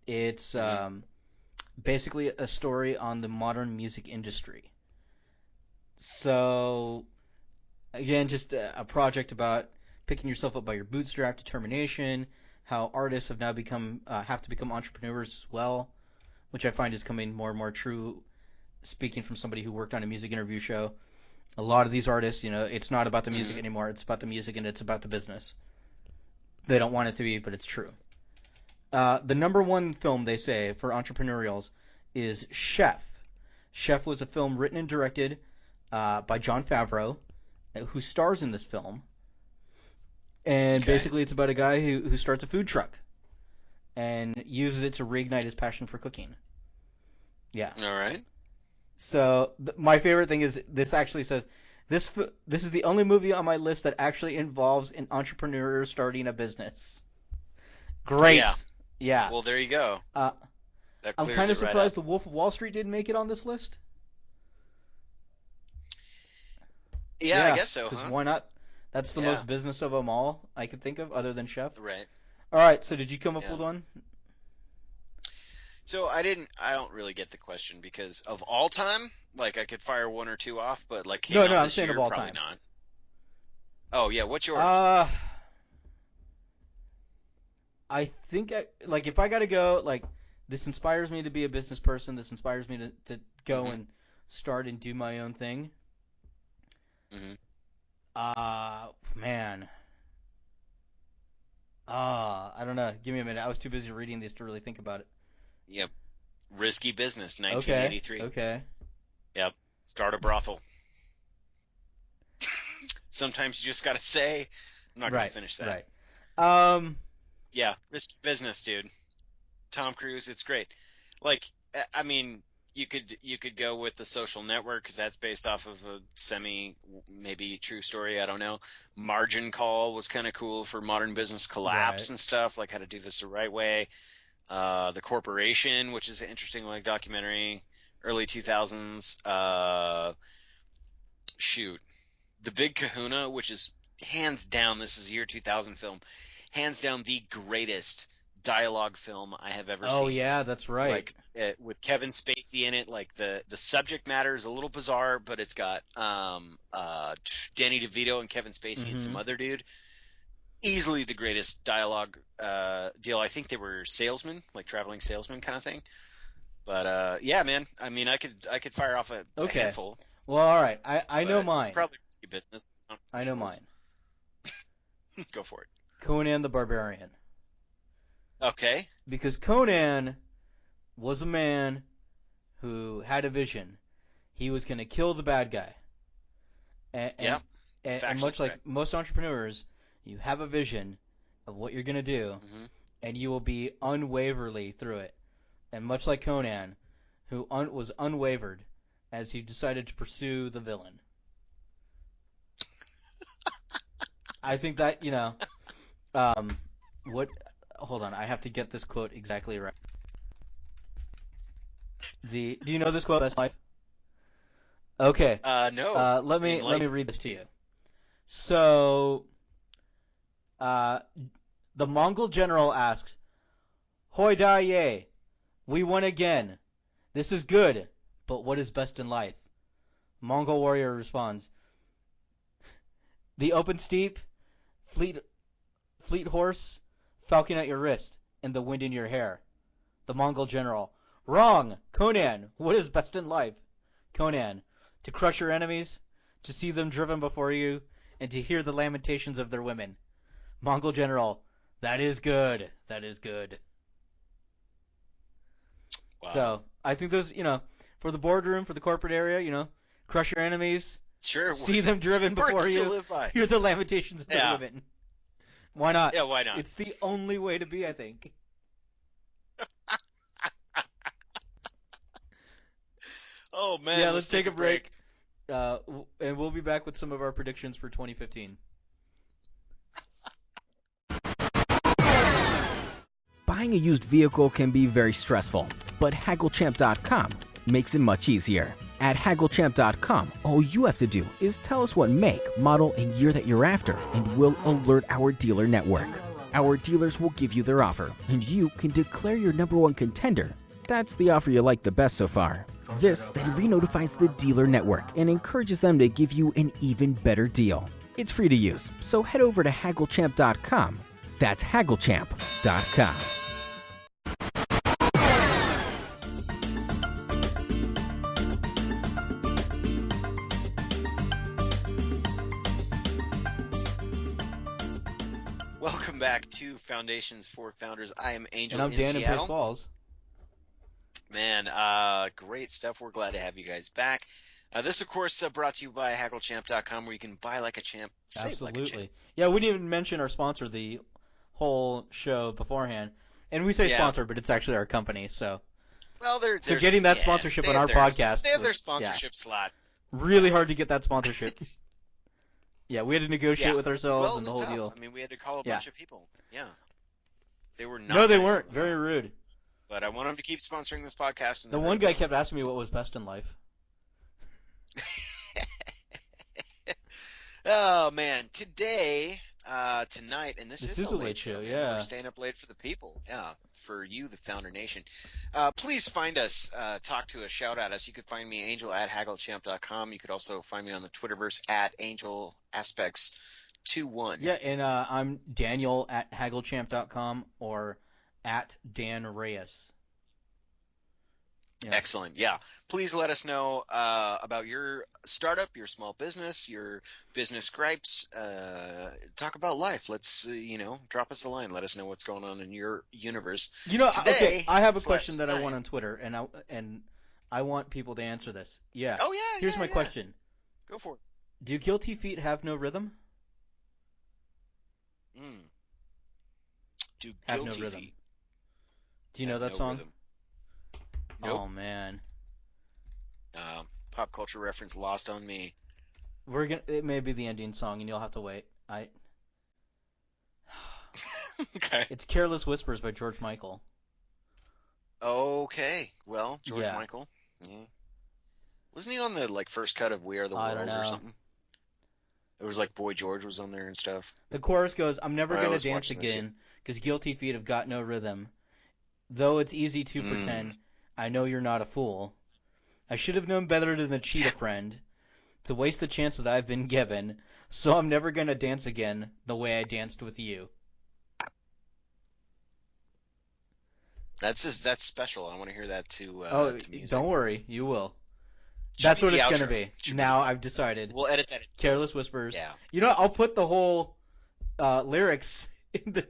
It's basically a story on the modern music industry. So, again, just a project about picking yourself up by your bootstrap, determination, how artists have now have to become entrepreneurs as well, which I find is coming more and more true, speaking from somebody who worked on a music interview show. A lot of these artists, it's not about the music anymore. It's about the music and it's about the business. They don't want it to be, but it's true. The number one film, they say, for entrepreneurials is Chef. Chef was a film written and directed by Jon Favreau, who stars in this film. And basically it's about a guy who starts a food truck and uses it to reignite his passion for cooking. Yeah. All right. So my favorite thing is this actually says, this is the only movie on my list that actually involves an entrepreneur starting a business. Great. Yeah. Well, there you go. I'm kind of surprised The Wolf of Wall Street didn't make it on this list. Yeah, I guess so, Because huh? why not? That's the most business of them all I could think of, other than Chef. Right. All right, so did you come up with one? So I don't really get the question because of all time, like I could fire one or two off, but like came out I'm this saying year, of all probably time. not. Oh yeah, what's yours? I think if I gotta go, like this inspires me to be a business person. This inspires me to go and start and do my own thing. Man. I don't know. Give me a minute. I was too busy reading these to really think about it. Yep. Risky Business, 1983. Okay. Yep. Start a brothel. Sometimes you just gotta say, I'm not gonna finish that. Right. Yeah, Risky Business, dude. Tom Cruise, it's great. Like, I mean, you could go with The Social Network because that's based off of a maybe true story. I don't know. Margin Call was kind of cool for modern business collapse and stuff, like how to do this the right way. The Corporation, which is an interesting like documentary, early 2000s. The Big Kahuna, which is hands down, this is a year 2000 film, hands down the greatest dialogue film I have ever seen. Oh yeah, that's right. Like with Kevin Spacey in it, like the subject matter is a little bizarre, but it's got Danny DeVito and Kevin Spacey and some other dude. Easily the greatest dialogue deal. I think they were salesmen, like traveling salesmen kind of thing. But yeah, man. I mean, I could fire off a handful. Well, all right. I know mine. Probably Risky Business. I know mine. Go for it. Conan the Barbarian. Okay. Because Conan was a man who had a vision. He was going to kill the bad guy. And much like most entrepreneurs, you have a vision of what you're going to do, and you will be unwaverly through it. And much like Conan, who was unwavered as he decided to pursue the villain. I think that, hold on, I have to get this quote exactly right. Do you know this quote, Best Life? Okay. No. Let me read this to you. So, the Mongol general asks, "Hoi da ye, we won again. This is good, but what is best in life?" Mongol warrior responds, "The open steep, fleet horse, falcon at your wrist, and the wind in your hair." The Mongol general, "Wrong, Conan, what is best in life?" Conan, "To crush your enemies, to see them driven before you, and to hear the lamentations of their women." Mongol general, "That is good, that is good." Wow. So, I think those, for the boardroom, for the corporate area, crush your enemies, see them driven before you, hear the lamentations of their women. Why not? Yeah, why not? It's the only way to be, I think. Oh, man. Yeah, let's take a break. And we'll be back with some of our predictions for 2015. Buying a used vehicle can be very stressful, but HaggleChamp.com makes it much easier. At HaggleChamp.com, all you have to do is tell us what make, model, and year that you're after, and we'll alert our dealer network. Our dealers will give you their offer, and you can declare your number one contender. That's the offer you like the best so far. This then re-notifies the dealer network and encourages them to give you an even better deal. It's free to use, so head over to HaggleChamp.com. That's HaggleChamp.com. Welcome back to Foundations for Founders. I am Angel And I'm in Dan in Seattle. Pace Falls. Man, great stuff. We're glad to have you guys back. This, of course, brought to you by HaggleChamp.com, where you can buy like a champ, save like a champ. Absolutely. Yeah, we didn't even mention our sponsor the whole show beforehand. And we say Yeah. sponsor, but it's actually our company, so Well, So getting that sponsorship on our podcast They have their was- sponsorship slot. really hard to get that sponsorship. Yeah, we had to negotiate Yeah. with ourselves Well, it and the was whole tough. deal. I mean, we had to call a Yeah. bunch of people. Yeah. They were not No, they nice weren't. on the Very phone. rude. But I want them to keep sponsoring this podcast. And The they're one very guy kept asking me what was best in life. Oh man, tonight, and this This is a late show. Man. yeah. We're staying up late for the people. Yeah, for you, the Founder Nation. Please find us, talk to us, shout at us. You could find me, Angel at HaggleChamp.com. You could also find me on the Twitterverse at AngelAspects21. Yeah, and I'm Daniel at HaggleChamp.com or at Dan Reyes. Yeah. Excellent. Yeah. Please let us know about your startup, your small business, your business gripes. Talk about life. Let's, drop us a line. Let us know what's going on in your universe. Okay, Today, I have a slash question that I tonight. want on Twitter, and I want people to answer this. Yeah. Oh, yeah. Here's yeah, my yeah. question. Go for it. Do guilty feet have no rhythm? Do Have no guilty rhythm. feet Do you know have that no song? rhythm? Nope. Oh man. Pop culture reference lost on me. It may be the ending song and you'll have to wait. Okay. It's Careless Whispers by George Michael. Okay. Well, George Yeah. Michael. Yeah. Wasn't he on the first cut of We Are the I World don't or know. something? It was like Boy George was on there and stuff. The chorus goes, I'm never I gonna was dance watching this, again, 'cause guilty feet have got no rhythm. Though it's easy to pretend, I know you're not a fool. I should have known better than to cheat a friend, to waste the chance that I've been given, so I'm never gonna dance again the way I danced with you. That's special. I want to hear that to music. Don't worry, you will. Should That's be what the it's outro. gonna be. Should Now I've decided. We'll edit that in. Careless Whispers. Yeah. I'll put the whole lyrics in the.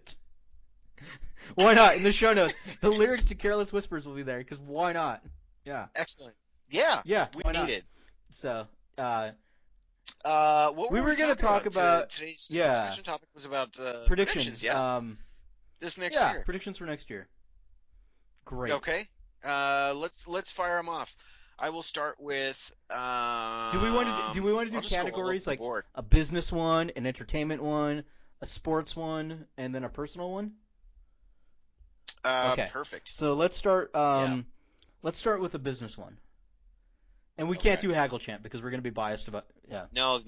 Why not? In the show notes, the lyrics to Careless Whispers will be there. Because why not? Yeah. Excellent. Yeah. Yeah. We why need not? it. So. What We were going to talk about- today's yeah. discussion topic was about predictions. Yeah. This next yeah. year. Predictions for next year. Great. Okay. Let's fire them off. I will start with. Do we want to do I'll just go all categories over the like board. a business one, an entertainment one, a sports one, and then a personal one? Okay. Perfect. So let's start. Yeah. Let's start with the business one. And we can't Okay. do Haggle Champ because we're going to be biased about. Yeah. No.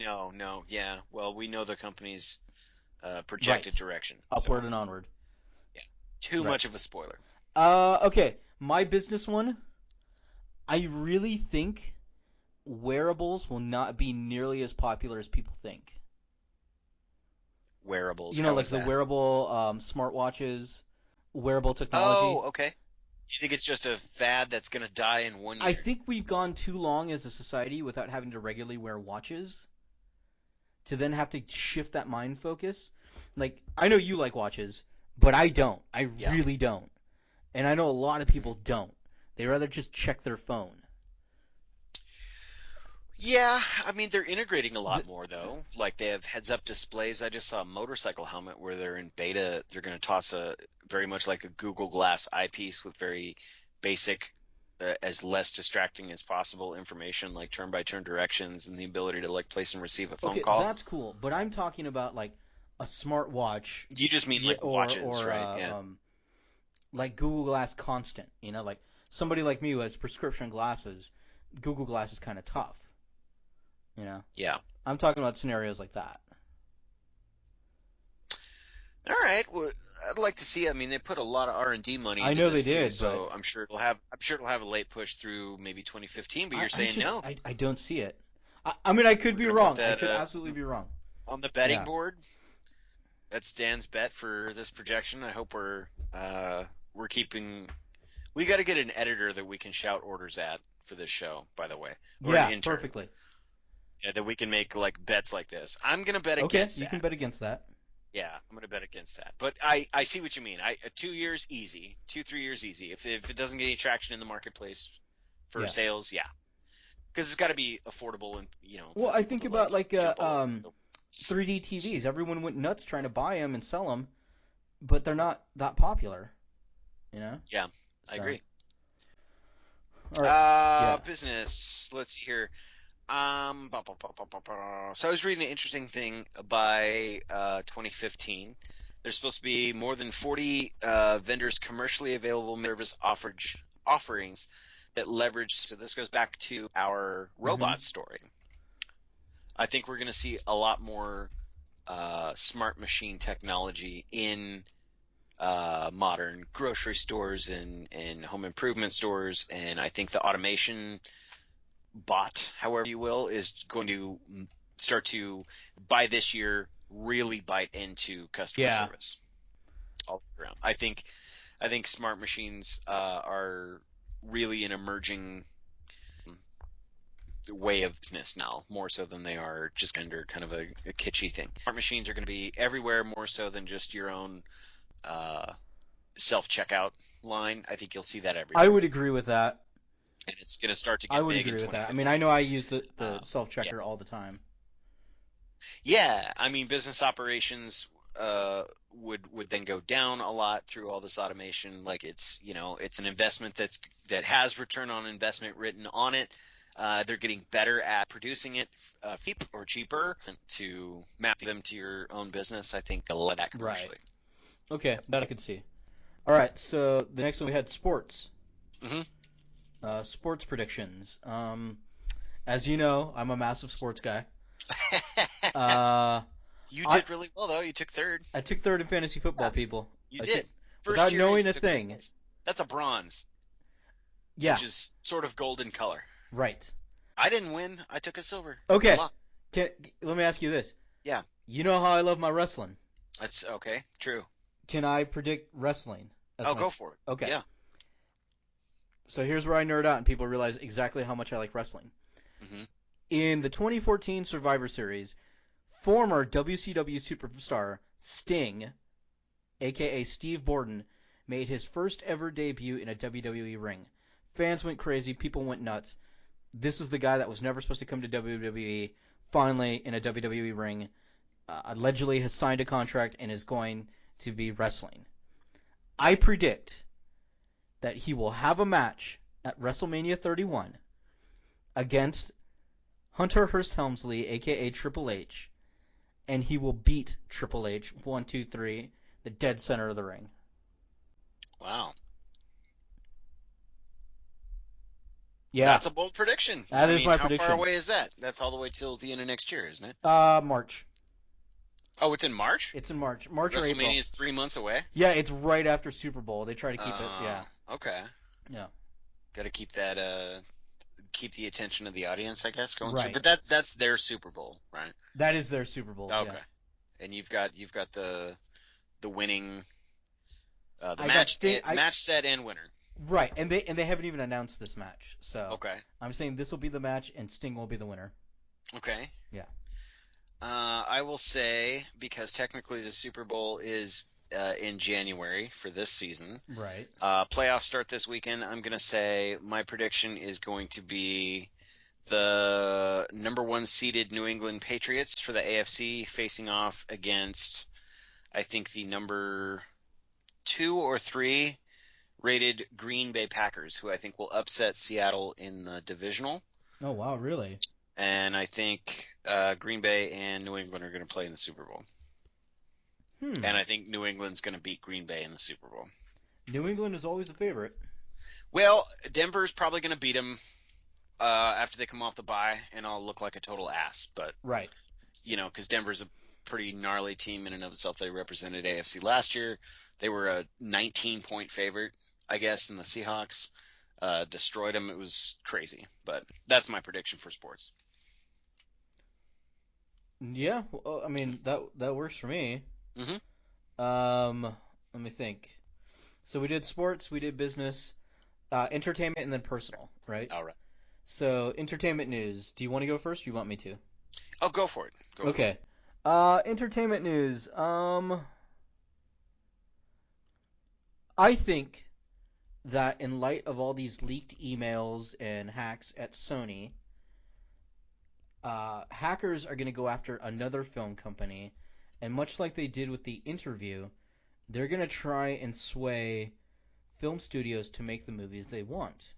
Yeah. Well, we know the company's projected Right. direction. Upward so and onward. too right. much of a spoiler. Okay. My business one. I really think wearables will not be nearly as popular as people think. Wearables. You know, How like is the that? wearable smartwatches, wearable technology. Oh, okay. You think it's just a fad that's going to die in 1 year? I think we've gone too long as a society without having to regularly wear watches to then have to shift that mind focus. Like, I know you like watches, but I don't. I Yeah. really don't. And I know a lot of people don't. They rather just check their phone. Yeah, I mean they're integrating a lot more though. Like they have heads-up displays. I just saw a motorcycle helmet where they're in beta. They're going to toss a very much like a Google Glass eyepiece with very basic, as less distracting as possible information, like turn-by-turn directions and the ability to like place and receive a phone Okay, call. that's cool. But I'm talking about like a smartwatch. You just mean like watches, right? Yeah. Like Google Glass Constant. Like somebody like me who has prescription glasses, Google Glass is kind of tough. Yeah. I'm talking about scenarios like that. All right. Well, I'd like to see. I mean, they put a lot of R&D money. I into know this they did, too, so but- I'm sure it'll have a late push through maybe 2015. But you're I saying just- no. I don't see it. I mean, I could be We're gonna wrong. put I that, could absolutely be wrong. On the betting Yeah. board, that's Dan's bet for this projection. I hope we're keeping. We got to get an editor that we can shout orders at for this show. By the way, or Yeah, an intern. perfectly. Yeah, that we can make like bets like this. I'm gonna bet Okay, against you that. can bet against that. Yeah, I'm gonna bet against that. But I see what you mean. 2 years easy, 2-3 years easy. If it doesn't get any traction in the marketplace for sales, yeah, because it's got to be affordable and Well, for I people think to, about like jump all over. 3D TVs. Everyone went nuts trying to buy them and sell them, but they're not that popular. Yeah, I So. agree. All right. Business. Let's see here. So I was reading an interesting thing by 2015. There's supposed to be more than 40 vendors commercially available service offerings that leverage. So this goes back to our robot story. I think we're going to see a lot more smart machine technology in modern grocery stores and home improvement stores, and I think the automation bot, however you will, is going to start to, by this year, really bite into customer service all around. I think smart machines are really an emerging way of business now, more so than they are just under kind of a kitschy thing. Smart machines are going to be everywhere, more so than just your own self-checkout line. I think you'll see that everywhere. I would agree with that. And it's going to start to get I would big agree in with that. 2015. I mean, I know I use the self-checker all the time. Yeah, I mean, business operations would then go down a lot through all this automation. Like it's an investment that has return on investment written on it. They're getting better at producing it cheap or cheaper to map them to your own business. I think a lot of that commercially. Right. Okay, that I could see. All right, so the next one we had sports. Sports predictions. As you know, I'm a massive sports guy. You did really well, though. You took third. I took third in fantasy football, people. You did. Without knowing a thing. That's a bronze. Yeah. Which is sort of golden color. Right. I didn't win. I took a silver. Okay. Let me ask you this. Yeah. You know how I love my wrestling. That's okay. True. Can I predict wrestling? Go for it. Okay. Yeah. So here's where I nerd out and people realize exactly how much I like wrestling. In the 2014 Survivor Series, former WCW superstar Sting, a.k.a. Steve Borden, made his first ever debut in a WWE ring. Fans went crazy. People went nuts. This is the guy that was never supposed to come to WWE, finally in a WWE ring, allegedly has signed a contract and is going to be wrestling. I predict that he will have a match at WrestleMania 31 against Hunter Hearst Helmsley, a.k.a. Triple H, and he will beat Triple H 1, 2, 3, the dead center of the ring. Wow. Yeah. That's a bold prediction. That is my prediction. How far away is that? That's all the way till the end of next year, isn't it? March. Oh, it's in March? It's in March. March or April. WrestleMania is 3 months away? Yeah, it's right after Super Bowl. They try to keep it, yeah. Okay. Yeah. Got to keep that, keep the attention of the audience, I guess, going right. through. But that's their Super Bowl, right? That is their Super Bowl, okay. Yeah. And you've got the winning, match set and winner. Right, and they haven't even announced this match, so okay. I'm saying this will be the match and Sting will be the winner. Okay. Yeah. I will say, because technically the Super Bowl is in January for this season. Right. Playoffs start this weekend. I'm going to say my prediction is going to be the number 1 seeded New England Patriots for the AFC facing off against, I think, the number 2 or 3 rated Green Bay Packers, who I think will upset Seattle in the divisional. Oh, wow, really? And I think Green Bay and New England are going to play in the Super Bowl. And I think New England's going to beat Green Bay in the Super Bowl. New England is always a favorite. Well, Denver's probably going to beat them after they come off the bye, and I'll look like a total ass. But right, because Denver's a pretty gnarly team in and of itself. They represented AFC last year. They were a 19-point favorite, I guess, and the Seahawks destroyed them. It was crazy, but that's my prediction for sports. Yeah, well, I mean that works for me. Mm-hmm. Let me think. So we did sports, we did business, entertainment, and then personal, right? All right. So entertainment news. Do you want to go first? Or you want me to? Oh, go for it. Okay. Entertainment news. I think that in light of all these leaked emails and hacks at Sony, hackers are going to go after another film company, and much like they did with The Interview, they're going to try and sway film studios to make the movies they want,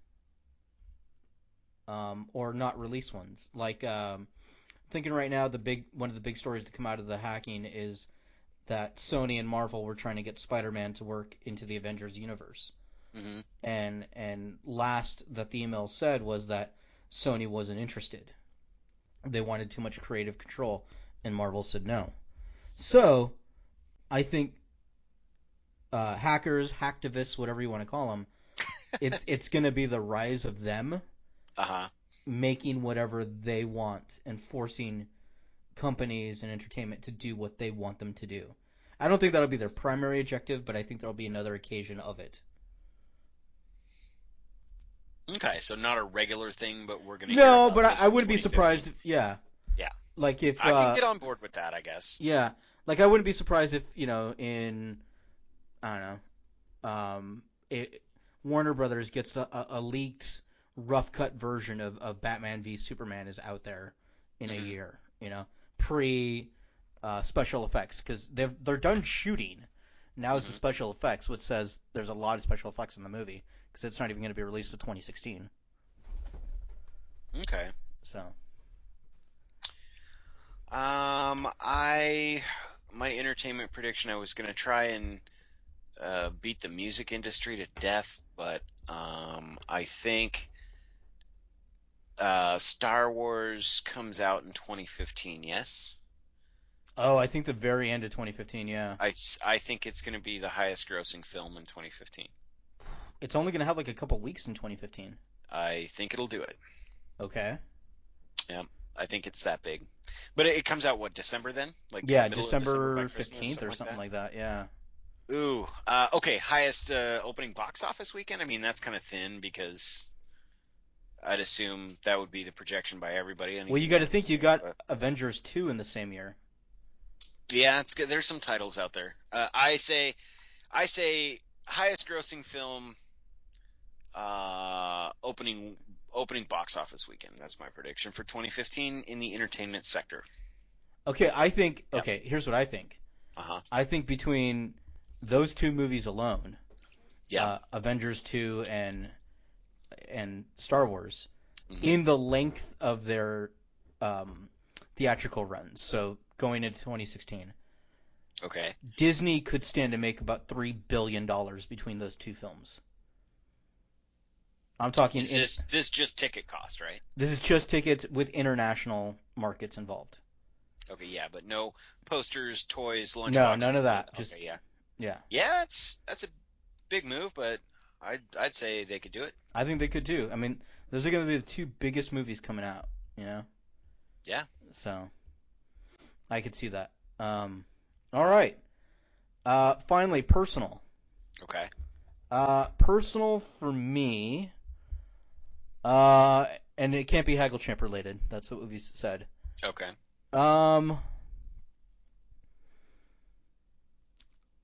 or not release ones. Like, thinking right now, one of the big stories to come out of the hacking is that Sony and Marvel were trying to get Spider-Man to work into the Avengers universe. Mm-hmm. And last that the email said was that Sony wasn't interested. They wanted too much creative control, and Marvel said no. So, I think hackers, hacktivists, whatever you want to call them, it's going to be the rise of them making whatever they want and forcing companies and entertainment to do what they want them to do. I don't think that'll be their primary objective, but I think there'll be another occasion of it. Okay, so not a regular thing, but we're going to No, but I wouldn't be surprised. Yeah. Yeah. Like if I can get on board with that, I guess. Yeah. Like I wouldn't be surprised if, in I don't know, Warner Brothers gets a leaked rough cut version of Batman v Superman is out there in a year, pre special effects, because they're done shooting. Now it's the special effects, which says there's a lot of special effects in the movie, because it's not even going to be released until 2016. Okay. So. My entertainment prediction, I was going to try and beat the music industry to death, but I think Star Wars comes out in 2015, yes? Oh, I think the very end of 2015, yeah. I think it's going to be the highest grossing film in 2015. It's only going to have like a couple weeks in 2015. I think it'll do it. Okay. Yeah, I think it's that big. But it comes out, what, December then? Like December 15th or something like that, yeah. Ooh. Okay, highest opening box office weekend? I mean, that's kind of thin because I'd assume that would be the projection by everybody. Well, you got to think you got Avengers 2 in the same year. Yeah, it's good. There's some titles out there. I say highest grossing film opening box office weekend. That's my prediction for 2015 in the entertainment sector. Okay, here's what I think. I think between those two movies alone, Avengers 2 and Star Wars, in the length of their theatrical runs, so going into 2016. Okay. Disney could stand to make about $3 billion between those two films. I'm talking. This just ticket cost, right? This is just tickets with international markets involved. Okay, yeah, but no posters, toys, lunchboxes. No, none of that. Okay, yeah. Yeah. Yeah, that's a big move, but I'd say they could do it. I think they could too. I mean, those are going to be the two biggest movies coming out, Yeah. So, I could see that. All right. Finally, personal. Okay. Personal for me, and it can't be Haggle Champ related. That's what we said. Okay.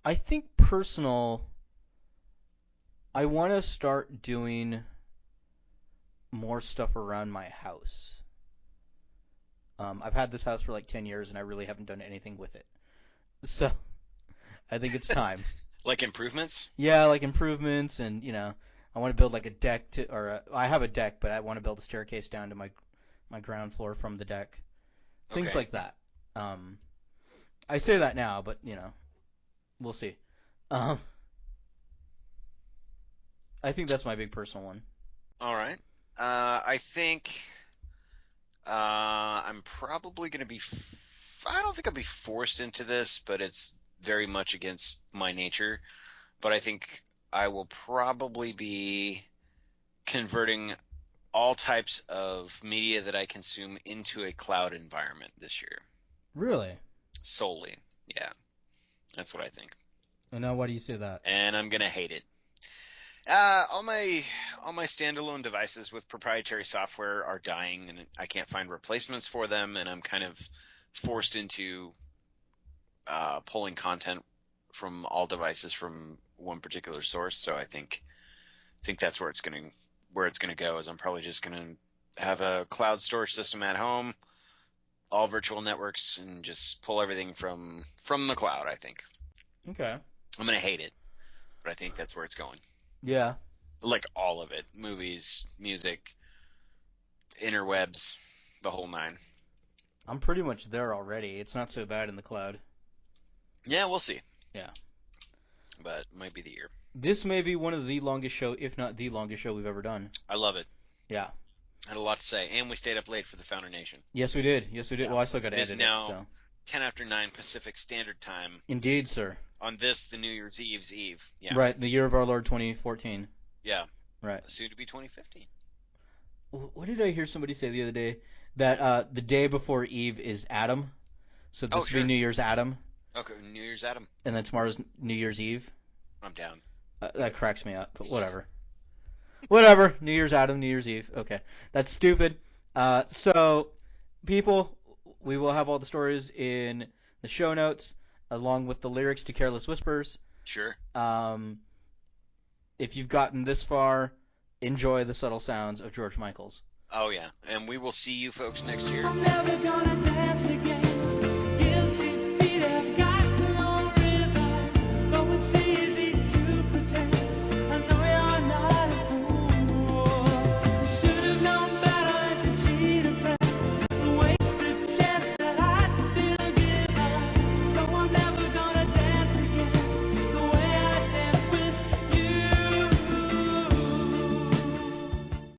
I think personal, I want to start doing more stuff around my house. I've had this house for like 10 years, and I really haven't done anything with it. So, I think it's time. Like improvements? Yeah, like improvements, and, I want to build like a deck I have a deck, but I want to build a staircase down to my ground floor from the deck. Things like that. I say that now, but, we'll see. I think that's my big personal one. All right. I think I'm probably going to be I don't think I'll be forced into this, but it's very much against my nature. But I think I will probably be converting all types of media that I consume into a cloud environment this year. Really? Solely. Yeah. That's what I think. And now why do you say that? And I'm going to hate it. All my standalone devices with proprietary software are dying, and I can't find replacements for them, and I'm kind of forced into pulling content from all devices from one particular source. So I think that's where it's gonna go. Is I'm probably just gonna have a cloud storage system at home, all virtual networks, and just pull everything from the cloud. I think Okay. I'm gonna hate it, but I think that's where it's going. Yeah. Like all of it, movies, music, interwebs, the whole nine. I'm pretty much there already. It's not so bad in the cloud. Yeah, we'll see. Yeah. But it might be the year. This may be one of the longest show, if not the longest show we've ever done. I love it. Yeah. Had a lot to say, and we stayed up late for the Founder Nation. Yes, we did. Yes, we did. Yeah. Well, I still got to It is edit now it. So. 10 after 9 Pacific Standard Time Indeed, sir. on this, the New Year's Eve's Eve. Yeah. Right, the year of our Lord 2014. Yeah. Right. Soon to be 2015. What did I hear somebody say the other day? That the day before Eve is Adam. So this would sure. be New Year's Adam, Okay, New Year's Adam. and then tomorrow's New Year's Eve. I'm down. That cracks me up, but whatever. Whatever. New Year's Adam, New Year's Eve. Okay. That's stupid. So, people, we will have all the stories in the show notes, along with the lyrics to Careless Whispers. Sure. If you've gotten this far, enjoy the subtle sounds of George Michael's. Oh, yeah. And we will see you folks next year. I'm never gonna dance again.